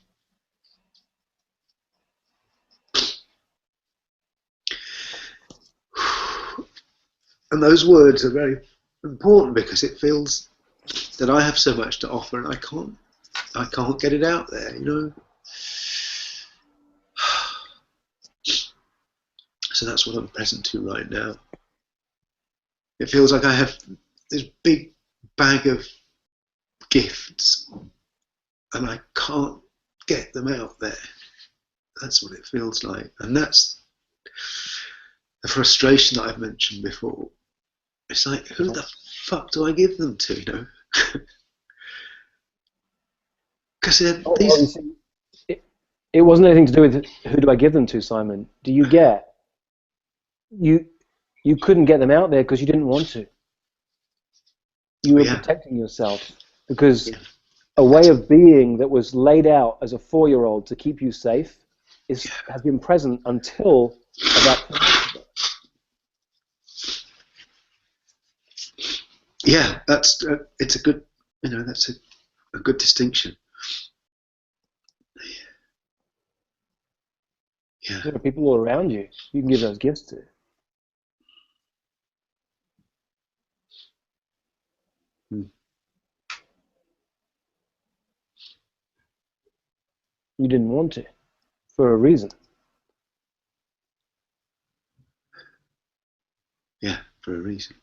And those words are very important because it feels that I have so much to offer and I can't get it out there, you know. So that's what I'm present to right now. It feels like I have this big bag of gifts and I can't get them out there. That's what it feels like. And that's the frustration that I've mentioned before. It's like, who the fuck do I give them to, you know? Because these... It wasn't anything to do with who do I give them to, Simon. Do you get? You couldn't get them out there because you didn't want to. You were protecting yourself because a way of being that was laid out as a 4-year-old to keep you safe has been present until about 2 months ago. Yeah, that's it's a good, you know, that's a good distinction. Yeah. There are people all around you can give those gifts to. You didn't want to, for a reason. Yeah, for a reason.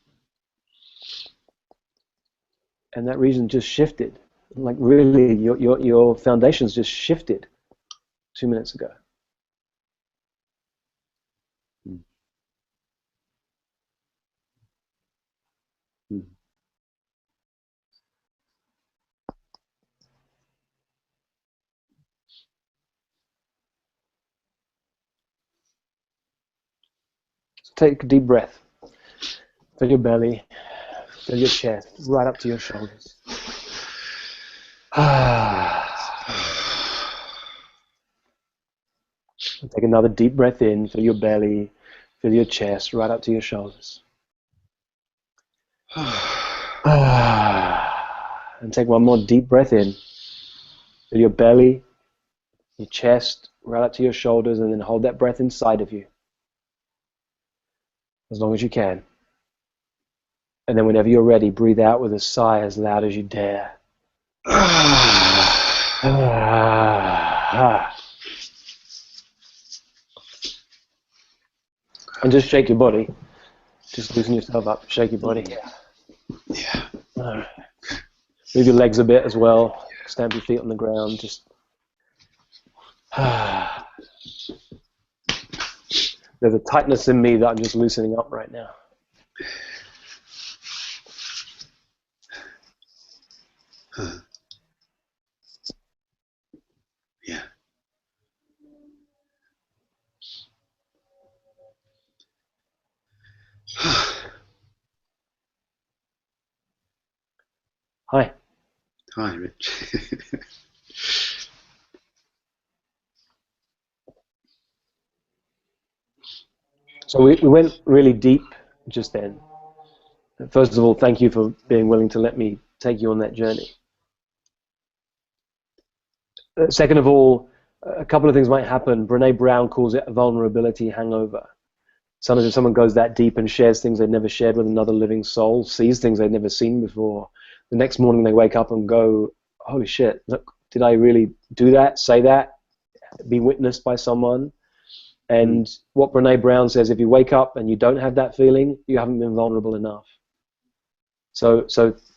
And that reason just shifted. Like really, your foundations just shifted 2 minutes ago. So take a deep breath. Fill your belly, fill your chest, right up to your shoulders. Take another deep breath in, fill your belly, fill your chest, right up to your shoulders. And take one more deep breath in. Fill your belly, your chest, right up to your shoulders, and then hold that breath inside of you. As long as you can. And then whenever you're ready, breathe out with a sigh as loud as you dare. And just shake your body. Just loosen yourself up, shake your body. Yeah. Move your legs a bit as well. Stamp your feet on the ground. Just There's a tightness in me that I'm just loosening up right now. Yeah. Hi. Hi, Rich. So we went really deep just then. First of all, thank you for being willing to let me take you on that journey. Second of all, a couple of things might happen. Brene Brown calls it a vulnerability hangover. Sometimes if someone goes that deep and shares things they've never shared with another living soul, sees things they've never seen before, the next morning they wake up and go, holy shit, look, did I really do that, say that, be witnessed by someone? And what Brene Brown says, if you wake up and you don't have that feeling, you haven't been vulnerable enough. So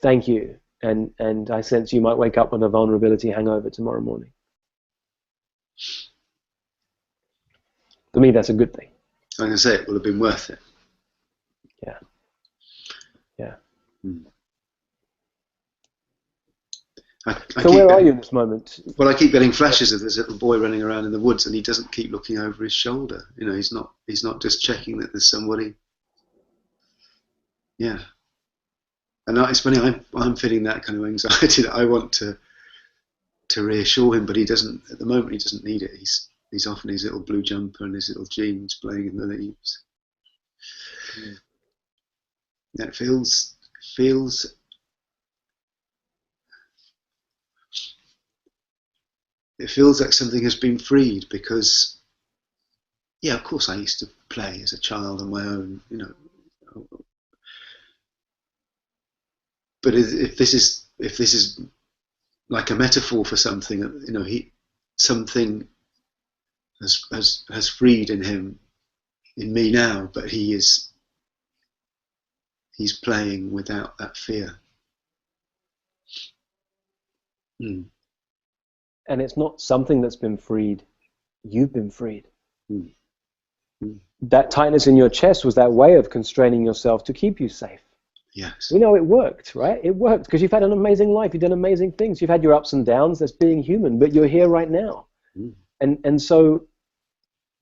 thank you. And I sense you might wake up with a vulnerability hangover tomorrow morning. For me, that's a good thing. I'm going to say it will have been worth it. Yeah. Yeah. So where are you in this moment? Well, I keep getting flashes of this little boy running around in the woods, and he doesn't keep looking over his shoulder. You know, he's not just checking that there's somebody. Yeah. And it's funny, I'm feeling that kind of anxiety that I want to reassure him, but he doesn't, at the moment he doesn't need it. He's off in his little blue jumper and his little jeans playing in the leaves. Yeah, it feels like something has been freed, because yeah, of course I used to play as a child on my own, you know. But if this is like a metaphor for something, you know, something has freed in him, in me now, but he's playing without that fear. And it's not something that's been freed. You've been freed. That tightness in your chest was that way of constraining yourself to keep you safe. Yes. We know it worked, right? It worked because you've had an amazing life. You've done amazing things. You've had your ups and downs. That's being human, but you're here right now. And so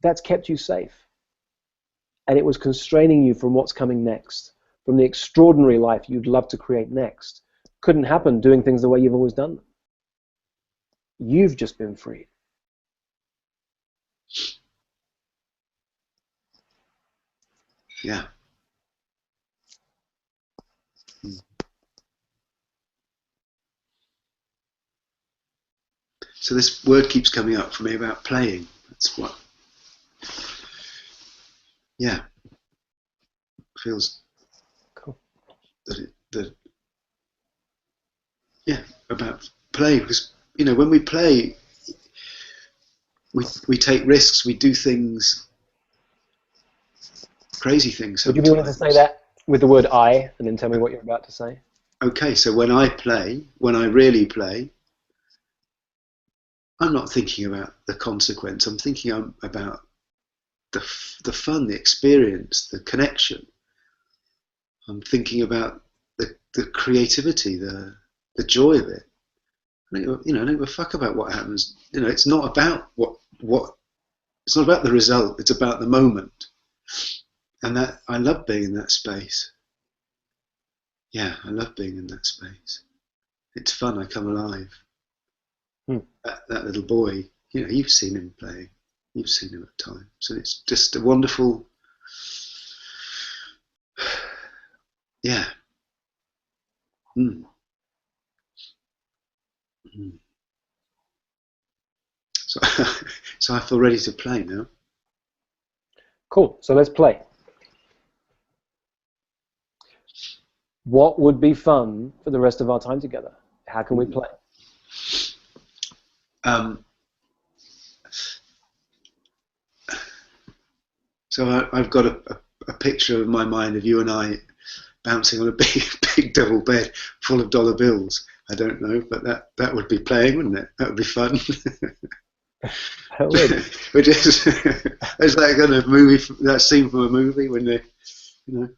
that's kept you safe. And it was constraining you from what's coming next, from the extraordinary life you'd love to create next. Couldn't happen doing things the way you've always done them. You've just been freed. Yeah. So this word keeps coming up for me about playing. That's what. Yeah. Feels cool. that yeah, about play, because you know, when we play, we take risks, we do things, crazy things sometimes. Would you be willing to say that with the word I, and then tell me what you're about to say? Okay, so when I really play, I'm not thinking about the consequence. I'm thinking about the fun, the experience, the connection. I'm thinking about the creativity, the joy of it. I don't give a fuck about what happens. You know, it's not about it's not about the result. It's about the moment, and that I love being in that space. Yeah, I love being in that space. It's fun. I come alive. That little boy, you know, you've seen him playing. You've seen him at times. So it's just a wonderful, yeah. So I feel ready to play now. Cool, so let's play. What would be fun for the rest of our time together? How can we play? So I've got a picture in my mind of you and I bouncing on a big double bed full of dollar bills. I don't know, but that would be playing, wouldn't it? That would be fun. I would. Which is it's that kind of movie, that scene from a movie when they, you know.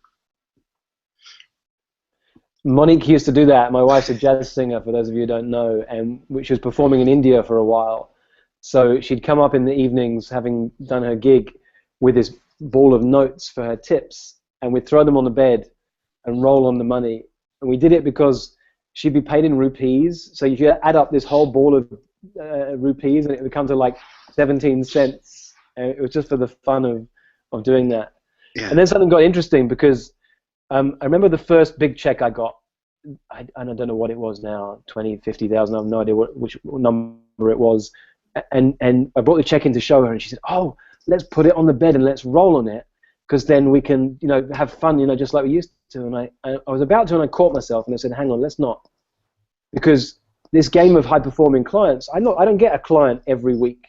Monique used to do that. My wife's a jazz singer, for those of you who don't know, and she was performing in India for a while. So she'd come up in the evenings, having done her gig, with this ball of notes for her tips, and we'd throw them on the bed and roll on the money. And we did it because she'd be paid in rupees, so you could add up this whole ball of rupees, and it would come to like 17 cents. And it was just for the fun of doing that. Yeah. And then something got interesting because I remember the first big check I got. I don't know what it was now, 20, 50,000. I have no idea which number it was. And I brought the check in to show her, and she said, "Oh, let's put it on the bed and let's roll on it, because then we can, have fun, just like we used to." And I was about to, and I caught myself, and I said, "Hang on, let's not," because this game of high-performing clients, I don't get a client every week.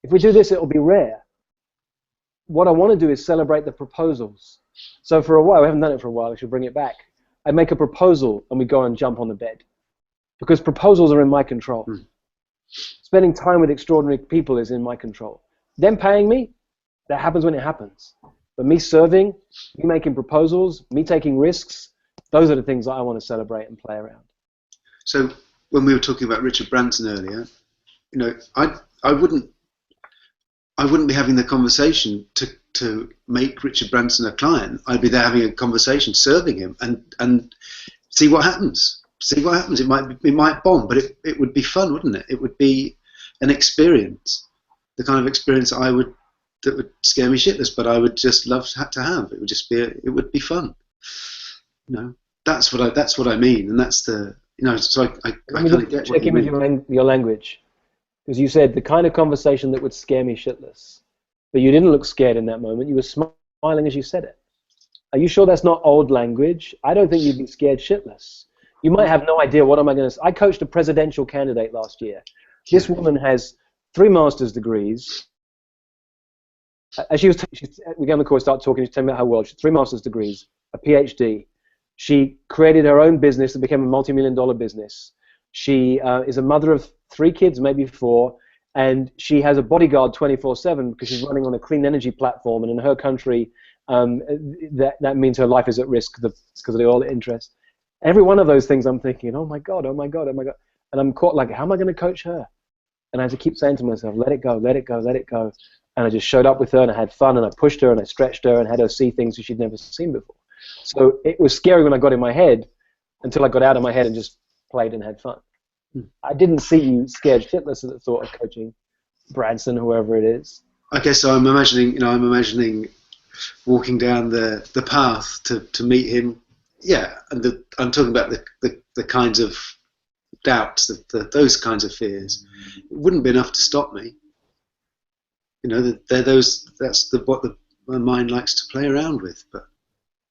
If we do this, it'll be rare. What I want to do is celebrate the proposals. So for a while, we haven't done it for a while, I should bring it back. I make a proposal, and we go and jump on the bed, because proposals are in my control. Spending time with extraordinary people is in my control. Them paying me, that happens when it happens. But me serving, me making proposals, me taking risks, those are the things that I want to celebrate and play around. So when we were talking about Richard Branson earlier, I wouldn't be having the conversation to make Richard Branson a client. I'd be there having a conversation, serving him, and see what happens. See what happens. It might bomb, but it would be fun, wouldn't it? It would be an experience, the kind of experience that would scare me shitless, but I would just love to have. It would just be it would be fun. That's what I mean, and that's the So I kind of get check in with your language, because you said the kind of conversation that would scare me shitless, but you didn't look scared in that moment. You were smiling as you said it. Are you sure that's not old language? I don't think you'd be scared shitless. You might have no idea, what am I going to say? I coached a presidential candidate last year. This woman has 3 master's degrees. As we get on the course, start talking, she's telling me about her world. She has 3 master's degrees, a PhD. She created her own business that became a multi-million-dollar business. She is a mother of 3 kids, maybe 4, and she has a bodyguard 24/7 because she's running on a clean energy platform, and in her country, that means her life is at risk because of the oil interest. Every one of those things, I'm thinking, oh my God, oh my God, oh my God. And I'm caught like, how am I going to coach her? And I have to keep saying to myself, let it go, let it go, let it go. And I just showed up with her, and I had fun, and I pushed her, and I stretched her, and had her see things that she'd never seen before. So it was scary when I got in my head, until I got out of my head and just played and had fun. I didn't see you scared shitless at the thought of coaching Branson, whoever it is. I guess I'm imagining walking down the path to meet him. Yeah, and I'm talking about the kinds of doubts, those kinds of fears. It wouldn't be enough to stop me. That's what my mind likes to play around with. But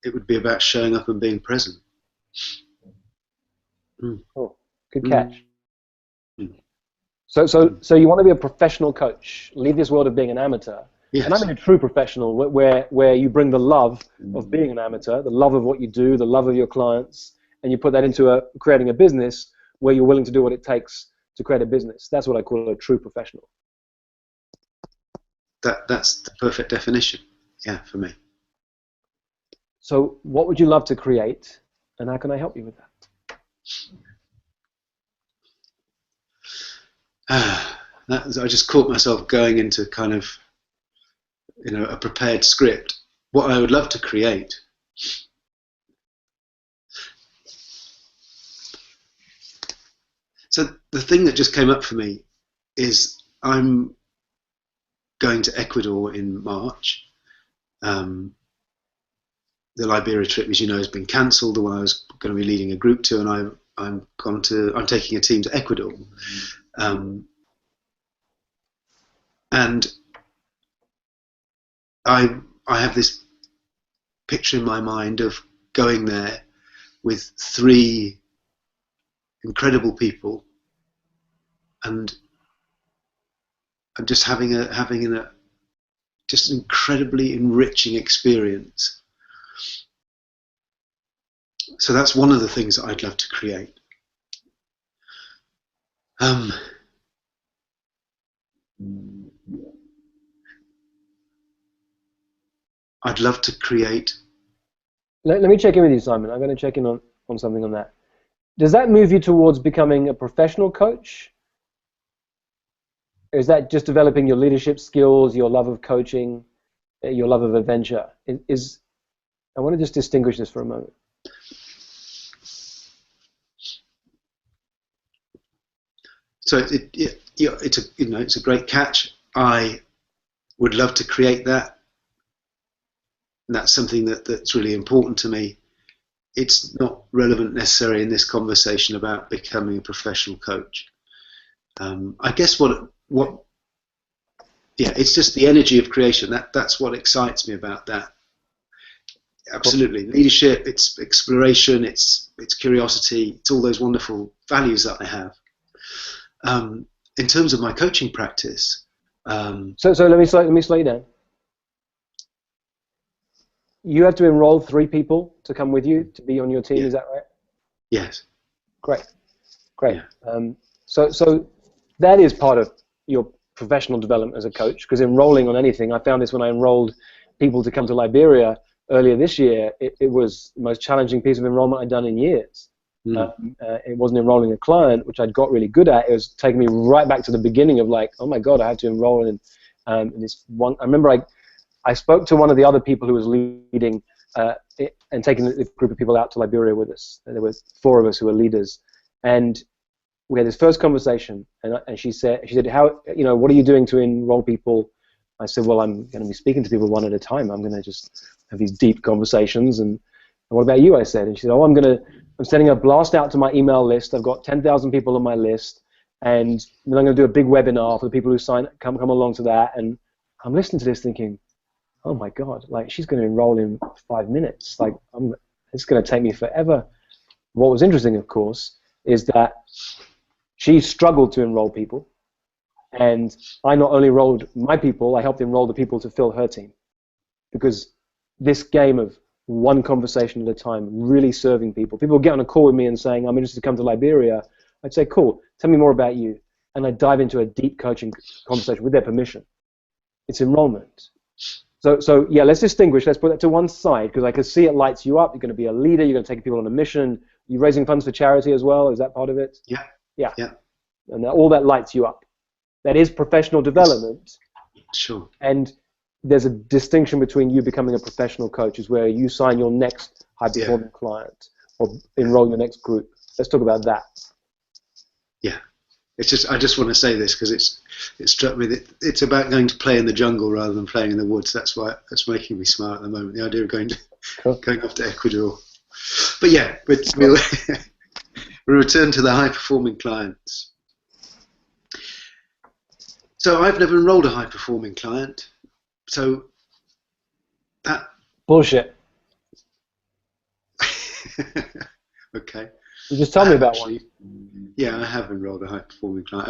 it would be about showing up and being present. Oh, good catch. So you want to be a professional coach, leave this world of being an amateur. Yes. And I mean a true professional, where you bring the love of being an amateur, the love of what you do, the love of your clients, and you put that into creating a business where you're willing to do what it takes to create a business. That's what I call a true professional. That's the perfect definition, yeah, for me. So what would you love to create, and how can I help you with that? I just caught myself going into kind of a prepared script. What I would love to create. So the thing that just came up for me is I'm going to Ecuador in March. The Liberia trip, as you know, has been cancelled. The one I was going to be leading a group to, and I'm taking a team to Ecuador. And I have this picture in my mind of going there with 3 incredible people, and I'm just having an incredibly enriching experience. So that's one of the things that I'd love to create. I'd love to create. Let me check in with you, Simon. I'm going to check in on something on that. Does that move you towards becoming a professional coach? Or is that just developing your leadership skills, your love of coaching, your love of adventure? I want to just distinguish this for a moment. So it's a great catch. I would love to create that. And that's something that's really important to me. It's not relevant necessarily in this conversation about becoming a professional coach. I guess it's just the energy of creation. That's what excites me about that. Absolutely, leadership. It's exploration. It's curiosity. It's all those wonderful values that I have. In terms of my coaching practice. So let me slow you down. You have to enroll 3 people to come with you to be on your team. Yeah. Is that right? Yes. Great. Yeah. So that is part of your professional development as a coach, because enrolling on anything, I found this when I enrolled people to come to Liberia earlier this year, it was the most challenging piece of enrollment I'd done in years. It wasn't enrolling a client, which I'd got really good at. It was taking me right back to the beginning of like, oh my God, I had to enroll in this one. I remember I spoke to one of the other people who was leading and taking the group of people out to Liberia with us. And there were 4 of us who were leaders, and we had this first conversation. And she said, how, what are you doing to enroll people? I said, well, I'm going to be speaking to people one at a time. I'm going to just have these deep conversations. And what about you? I said, and she said, oh, I'm sending a blast out to my email list. I've got 10,000 people on my list, and then I'm going to do a big webinar for the people who come along to that. And I'm listening to this thinking, oh my God, like she's going to enroll in 5 minutes. Like it's going to take me forever. What was interesting, of course, is that she struggled to enroll people, and I not only enrolled my people, I helped enroll the people to fill her team, because this game of one conversation at a time, really serving people. People get on a call with me and saying, I'm interested to come to Liberia. I'd say, cool, tell me more about you. And I'd dive into a deep coaching conversation with their permission. It's enrollment. So yeah, let's distinguish. Let's put that to one side, because I can see it lights you up. You're going to be a leader. You're going to take people on a mission. You're raising funds for charity as well. Is that part of it? Yeah. Yeah. Yeah. And all that lights you up. That is professional development. Sure. And there's a distinction between you becoming a professional coach, is where you sign your next high-performing client or enroll your next group. Let's talk about that. Yeah. It's just, I just want to say this because it struck me that it's about going to play in the jungle rather than playing in the woods. That's making me smile at the moment. The idea of going off to Ecuador. But yeah, we'll return to the high-performing clients. So I've never enrolled a high-performing client. So that bullshit. Okay. You just tell me about one. Yeah, I have enrolled a high-performing client.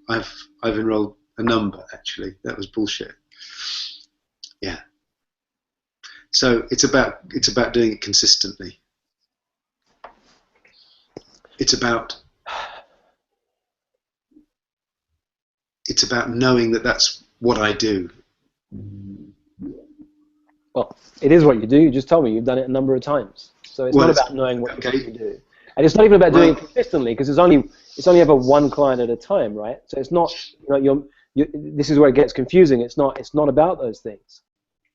I've enrolled a number, actually. That was bullshit. Yeah. So it's about doing it consistently. It's about knowing that that's what I do. Well, it is what you do. You just told me you've done it a number of times. So it's not about knowing what you do. And it's not even about doing it consistently, because it's only ever one client at a time, right? So it's not, this is where it gets confusing. It's not about those things.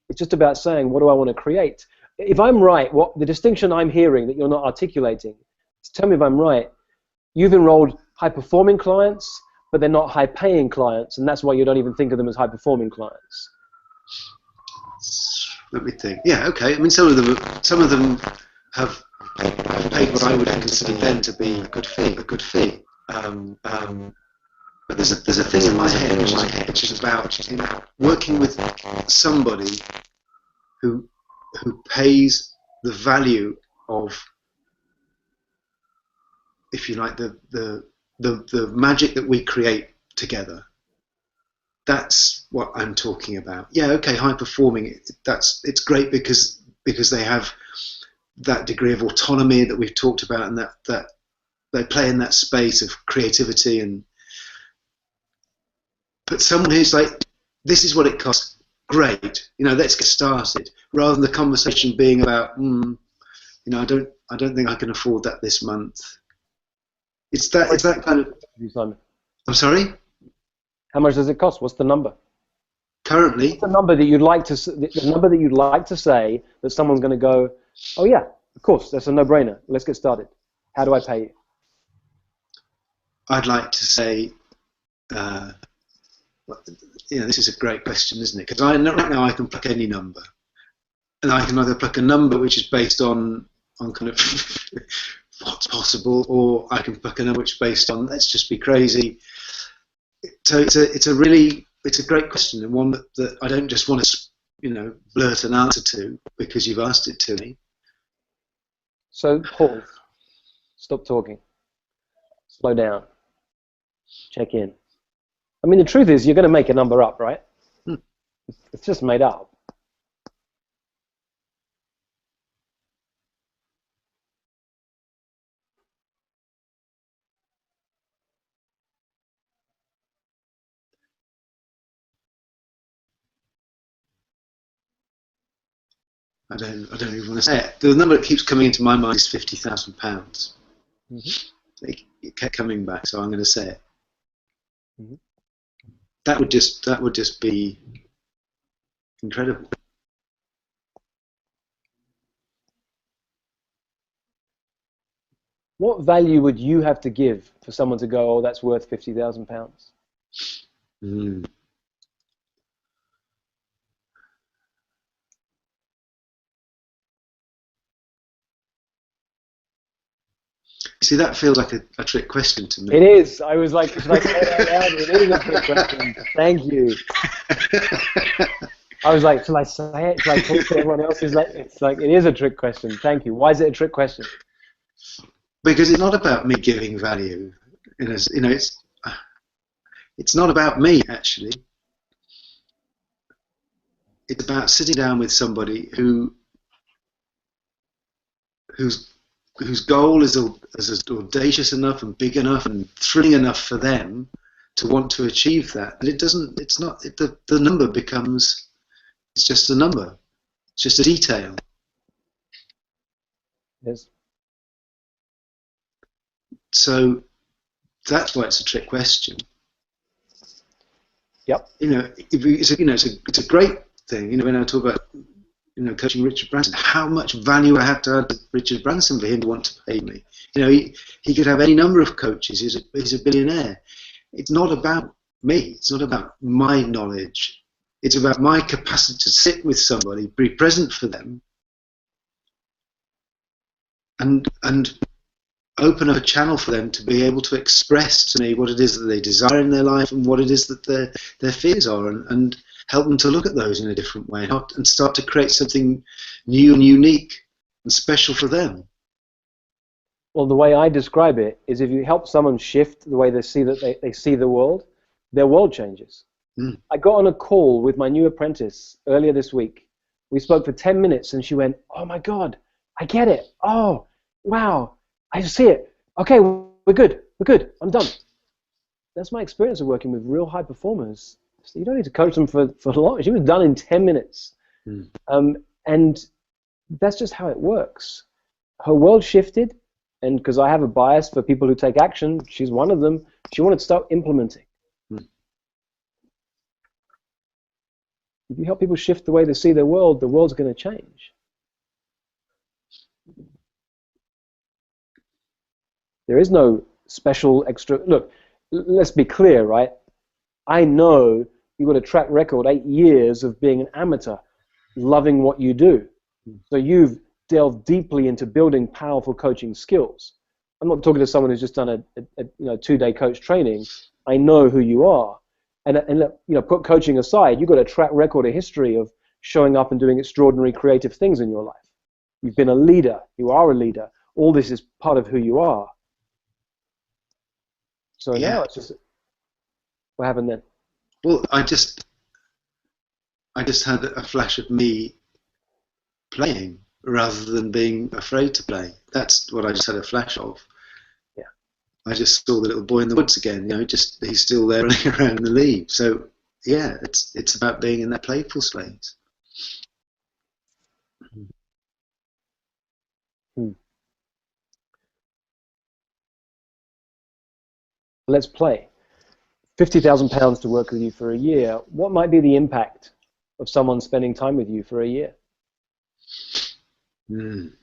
It's just about saying, what do I want to create? If I'm right, what the distinction I'm hearing that you're not articulating, tell me if I'm right. You've enrolled high-performing clients, but they're not high-paying clients, and that's why you don't even think of them as high-performing clients. Let me think. Yeah, okay. I mean, some of them have paid what I would consider then to be a good fee. But there's a thing in my head which is about working with somebody who pays the value of, if you like, the magic that we create together. That's what I'm talking about. Yeah, okay, high performing. It's great because they have that degree of autonomy that we've talked about, and that they play in that space of creativity. But someone who's like, this is what it costs. great, let's get started, rather than the conversation being about, I don't think I can afford that this month. It's that kind of. Simon? I'm sorry? How much does it cost? What's the number? Currently, What's the number that you'd like to say that someone's going to go, oh yeah, of course, that's a no-brainer. Let's get started. How do I pay you? I'd like to say, this is a great question, isn't it? Because right now I can pluck any number, and I can either pluck a number which is based on kind of what's possible, or I can pluck a number which is based on let's just be crazy. So it's a great question, and one that I don't just want to blurt an answer to because you've asked it to me. So pause, stop talking, slow down, check in. I mean, the truth is you're going to make a number up, right? It's just made up. I don't even want to say it. The number that keeps coming into my mind is £50,000. Mm-hmm. It kept coming back, so I'm going to say it. Mm-hmm. That would just be incredible. What value would you have to give for someone to go, oh, that's worth £50,000? See, that feels like a trick question to me. It is. I was like, should I say that out loud? It is a trick question. Thank you. I was like, shall I say it? Shall I talk to everyone else? It's like, it is a trick question. Thank you. Why is it a trick question? Because it's not about me giving value. It's not about me, actually. It's about sitting down with somebody whose goal is audacious enough and big enough and thrilling enough for them to want to achieve that. And the number becomes, it's just a number. It's just a detail. Yes. So that's why it's a trick question. Yep. It's a great thing. When I talk about coaching Richard Branson, how much value I have to add to Richard Branson for him to want to pay me. He could have any number of coaches. He's a billionaire. It's not about me. It's not about my knowledge. It's about my capacity to sit with somebody, be present for them, and open up a channel for them to be able to express to me what it is that they desire in their life and what it is that their fears are, and help them to look at those in a different way and start to create something new and unique and special for them. Well, the way I describe it is if you help someone shift the way they see the world, their world changes. I got on a call with my new apprentice earlier this week. We spoke for 10 minutes and she went, oh my God, I get it. Oh, wow, I see it. Okay, we're good, I'm done. That's my experience of working with real high performers. So you don't need to coach them for long. She was done in 10 minutes. And that's just how it works. Her world shifted, and because I have a bias for people who take action, she's one of them. She wanted to start implementing. If you help people shift the way they see their world, the world's going to change. There is no special extra. Look, let's be clear, right? I know you've got a track record, 8 years of being an amateur, loving what you do. So you've delved deeply into building powerful coaching skills. I'm not talking to someone who's just done a 2-day coach training. I know who you are. And put coaching aside, you've got a track record, a history of showing up and doing extraordinary creative things in your life. You've been a leader. You are a leader. All this is part of who you are. So now it's just, what happened then? Well, I just had a flash of me playing rather than being afraid to play. That's what I just had a flash of. I just saw the little boy in the woods again. He's still there running around in the leaves. So yeah, it's about being in that playful space. Hmm. Let's play. £50,000 to work with you for a year. What might be the impact of someone spending time with you for a year? Mm.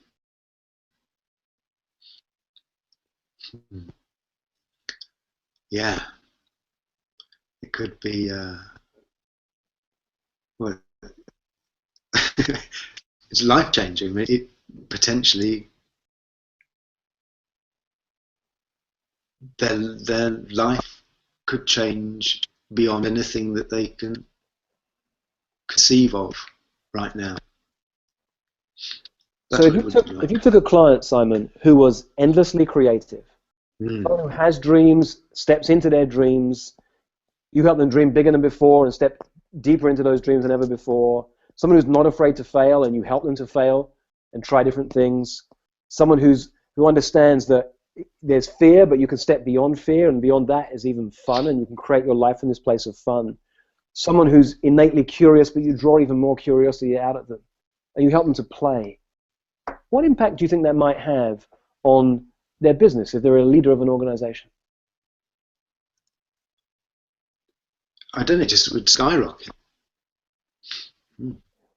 Yeah, it could be. Well, it's life changing. I mean, it potentially their life could change beyond anything that they can conceive of right now. So That's what it would be if like. you took a client, Simon, who was endlessly creative, Mm. someone who has dreams, steps into their dreams, you help them dream bigger than before and step deeper into those dreams than ever before, someone who's not afraid to fail and you help them to fail and try different things, someone who understands that there's fear, but you can step beyond fear, and beyond that is even fun, and you can create your life in this place of fun. Someone who's innately curious, but you draw even more curiosity out of them, and you help them to play. What impact do you think that might have on their business if they're a leader of an organization? I don't know, it just would skyrocket. Mm.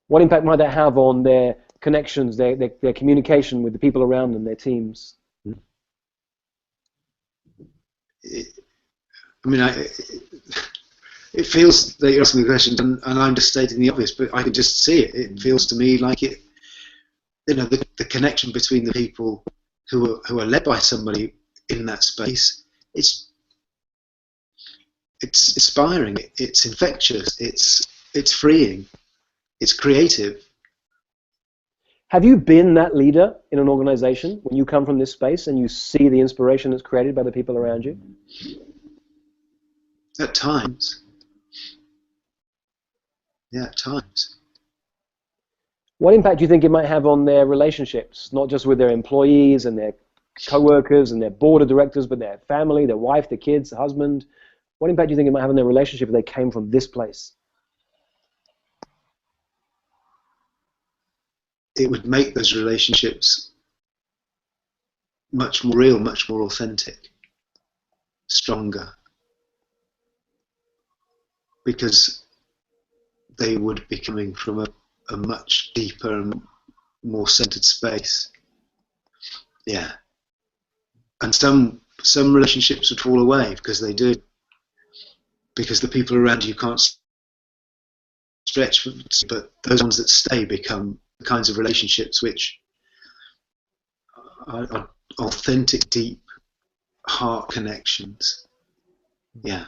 What impact might that have on their connections, their communication with the people around them, their teams? It, I mean, it feels that you're asking the question, and I'm just stating the obvious, but I can just see it. It feels to me like it, the connection between the people who are led by somebody in that space. It's inspiring. It's infectious. It's freeing. It's creative. Have you been that leader in an organization when you come from this space and you see the inspiration that's created by the people around you? At times, yeah, at times. What impact do you think it might have on their relationships, not just with their employees and their co-workers and their board of directors, but their family, their wife, their kids, their husband? What impact do you think it might have on their relationship if they came from this place? It would make those relationships much more real, much more authentic, stronger, because they would be coming from a much deeper and more centered space. Yeah. And some relationships would fall away because they do, because the people around you can't stretch, but those ones that stay become the kinds of relationships which are authentic, deep heart connections. Yeah.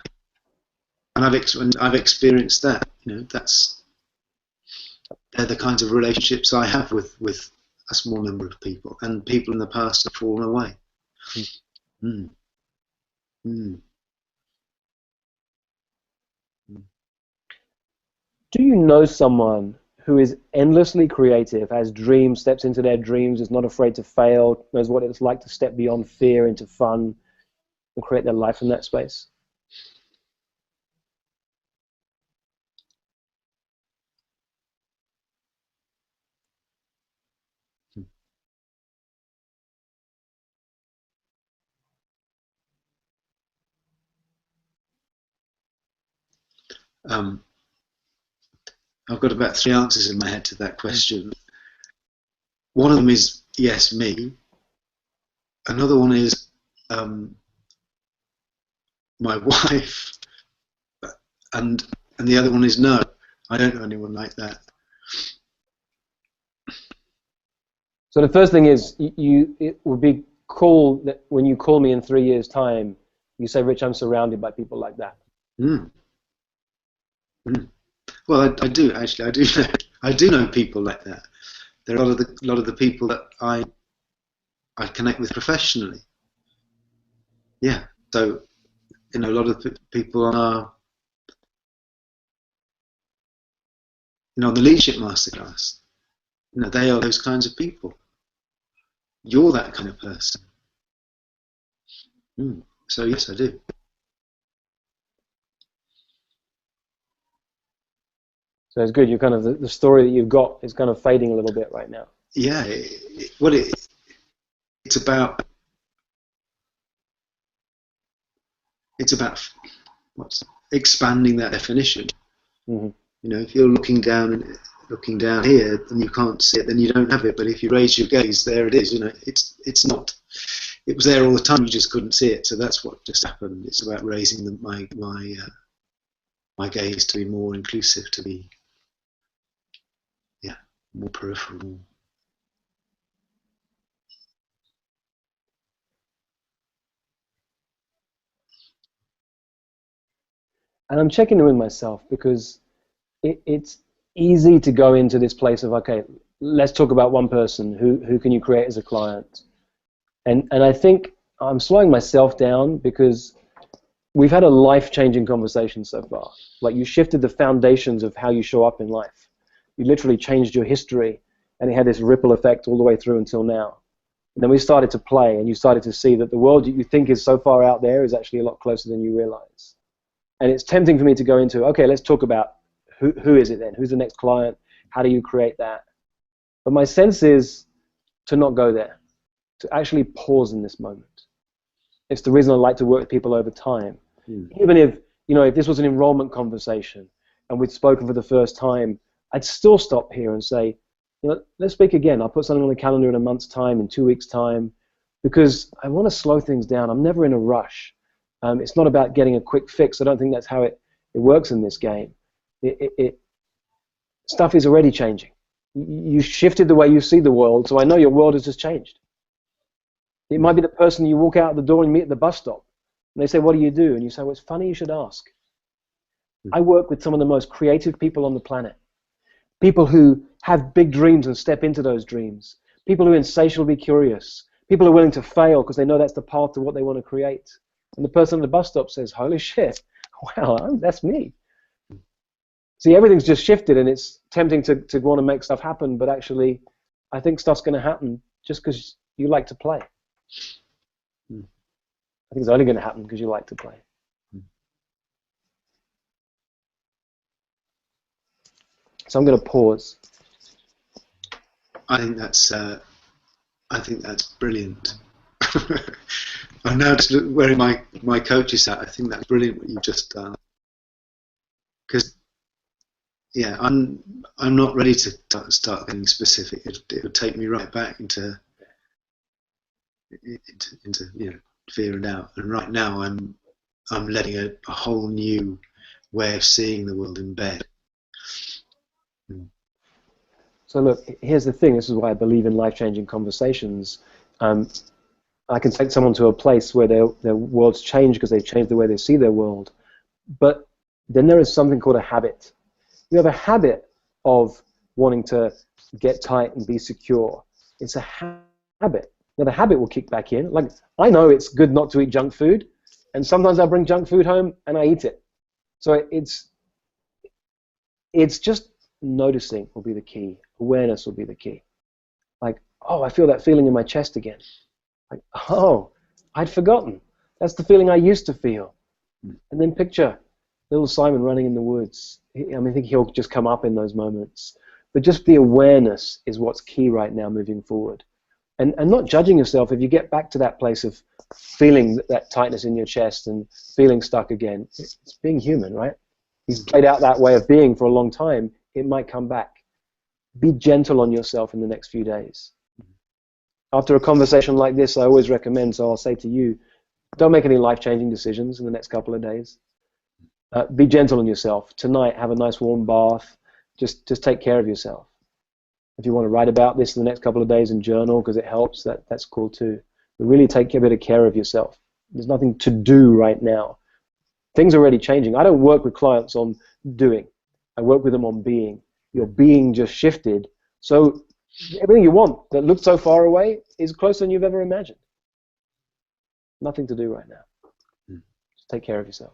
And I've experienced that. They're the kinds of relationships I have with a small number of people, and people in the past have fallen away. Mm. Mm. Do you know someone who is endlessly creative, has dreams, steps into their dreams, is not afraid to fail, knows what it's like to step beyond fear into fun and create their life in that space? Um, I've got about 3 answers in my head to that question. One of them is yes, me. Another one is my wife, and the other one is no. I don't know anyone like that. So the first thing is, it would be cool that when you call me in 3 years' time, you say, Rich, I'm surrounded by people like that. Mm. Mm. Well, I do actually. I do know people like that. There are a lot of the people that I connect with professionally. Yeah. So a lot of people on our the leadership masterclass. They are those kinds of people. You're that kind of person. Mm. So yes, I do. So it's good. You're kind of the story that you've got is kind of fading a little bit right now. Yeah, it's about what's expanding that definition. Mm-hmm. You know, if you're looking down here and you can't see it, then you don't have it. But if you raise your gaze, there it is. You know, it's not. It was there all the time. You just couldn't see it. So that's what just happened. It's about raising my gaze to be more inclusive, to be more peripheral. And I'm checking in with myself because it's easy to go into this place of, okay, let's talk about one person. Who can you create as a client? And I think I'm slowing myself down because we've had a life-changing conversation so far. Like, you shifted the foundations of how you show up in life. You literally changed your history, and it had this ripple effect all the way through until now. And then we started to play, and you started to see that the world that you think is so far out there is actually a lot closer than you realize. And it's tempting for me to go into, okay, let's talk about who is it then? Who's the next client? How do you create that? But my sense is to not go there, to actually pause in this moment. It's the reason I like to work with people over time. Even if, if this was an enrollment conversation and we'd spoken for the first time, I'd still stop here and say, let's speak again. I'll put something on the calendar in a month's time, in 2 weeks' time, because I want to slow things down. I'm never in a rush. It's not about getting a quick fix. I don't think that's how it works in this game. Stuff is already changing. You shifted the way you see the world, so I know your world has just changed. It might be the person you walk out the door and meet at the bus stop. And they say, what do you do? And you say, well, it's funny you should ask. I work with some of the most creative people on the planet. People who have big dreams and step into those dreams. People who are insatiably curious. People who are willing to fail because they know that's the path to what they want to create. And the person at the bus stop says, holy shit, wow, that's me. See, everything's just shifted, and it's tempting to want to make stuff happen, but actually, I think stuff's going to happen just because you like to play. I think it's only going to happen because you like to play. So I'm going to pause. I think that's brilliant. I'm now just wearing my coach's hat. I think that's brilliant what you've just done. Because I'm not ready to start getting specific. It would take me right back into fear and doubt. And right now I'm letting a whole new way of seeing the world embed. So look, here's the thing. This is why I believe in life-changing conversations. I can take someone to a place where their world's changed because they've changed the way they see their world. But then there is something called a habit. You have a habit of wanting to get tight and be secure. It's a habit. Now the habit will kick back in. Like, I know it's good not to eat junk food, and sometimes I bring junk food home and I eat it. So it's just noticing will be the key. Awareness will be the key. Like, oh, I feel that feeling in my chest again. Like, oh, I'd forgotten. That's the feeling I used to feel. And then picture little Simon running in the woods. I think he'll just come up in those moments. But just the awareness is what's key right now moving forward. And not judging yourself if you get back to that place of feeling that tightness in your chest and feeling stuck again. It's being human, right? He's played out that way of being for a long time. It might come back. Be gentle on yourself in the next few days. After a conversation like this, I always recommend, so I'll say to you, don't make any life-changing decisions in the next couple of days. Be gentle on yourself. Tonight, have a nice warm bath. Just take care of yourself. If you want to write about this in the next couple of days and journal because it helps, that's cool too. But really take a bit of care of yourself. There's nothing to do right now. Things are already changing. I don't work with clients on doing. I work with them on being. Your being just shifted. So everything you want that looked so far away is closer than you've ever imagined. Nothing to do right now. Just take care of yourself.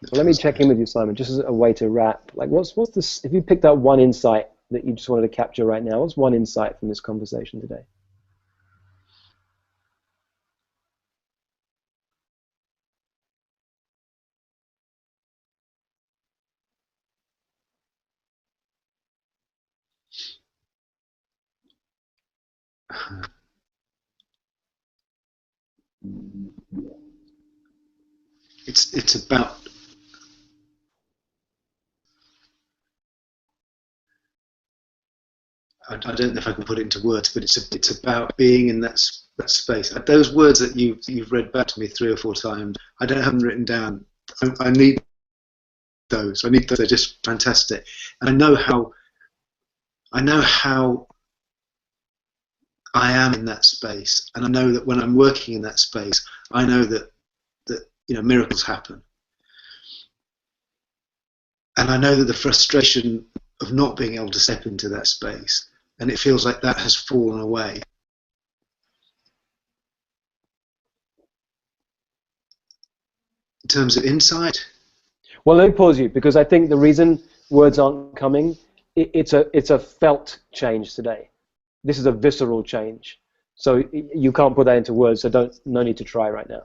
So let me check in with you, Simon, just as a way to wrap. Like, what's this? If you picked up one insight that you just wanted to capture right now, what's one insight from this conversation today? it's about, I don't know if I can put it into words, but it's about being in that space. Those words that you've read back to me 3 or 4 times, I don't have them written down. I need those. I need those. They're just fantastic. And I know how I am in that space, and I know that when I'm working in that space, I know that miracles happen. And I know that the frustration of not being able to step into that space, and it feels like that has fallen away. In terms of insight? Well, let me pause you, because I think the reason words aren't coming, it's a felt change today. This is a visceral change. So you can't put that into words, so no need to try right now.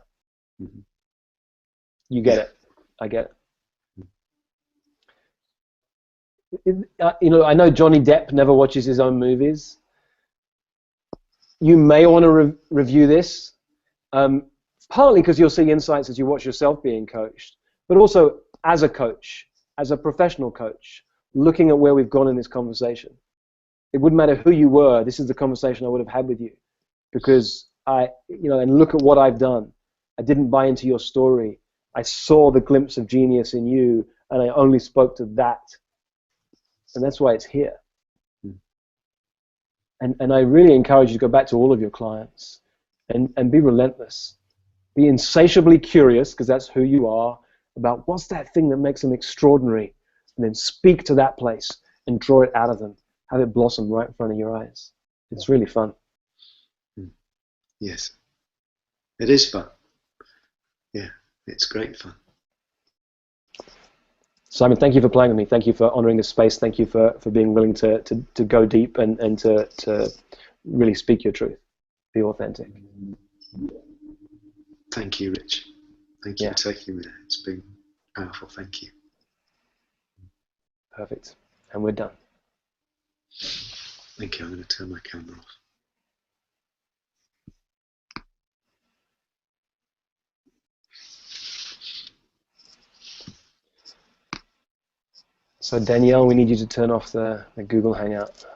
Mm-hmm. You get it. I get it. I know Johnny Depp never watches his own movies. You may want to review this, partly because you'll see insights as you watch yourself being coached, but also as a coach, as a professional coach, looking at where we've gone in this conversation. It wouldn't matter who you were. This is the conversation I would have had with you, because and look at what I've done. I didn't buy into your story. I saw the glimpse of genius in you, and I only spoke to that. And that's why it's here. And I really encourage you to go back to all of your clients and be relentless. Be insatiably curious, because that's who you are, about what's that thing that makes them extraordinary, and then speak to that place and draw it out of them. Have it blossom right in front of your eyes. It's really fun. Yes, it is fun. Yeah, it's great fun. Simon, thank you for playing with me. Thank you for honoring this space. Thank you for being willing to go deep and to really speak your truth. Be authentic. Thank you, Rich. Thank you for taking me there. It's been powerful. Thank you. Perfect. And we're done. Thank you. I'm going to turn my camera off. So Danielle, we need you to turn off the Google Hangout.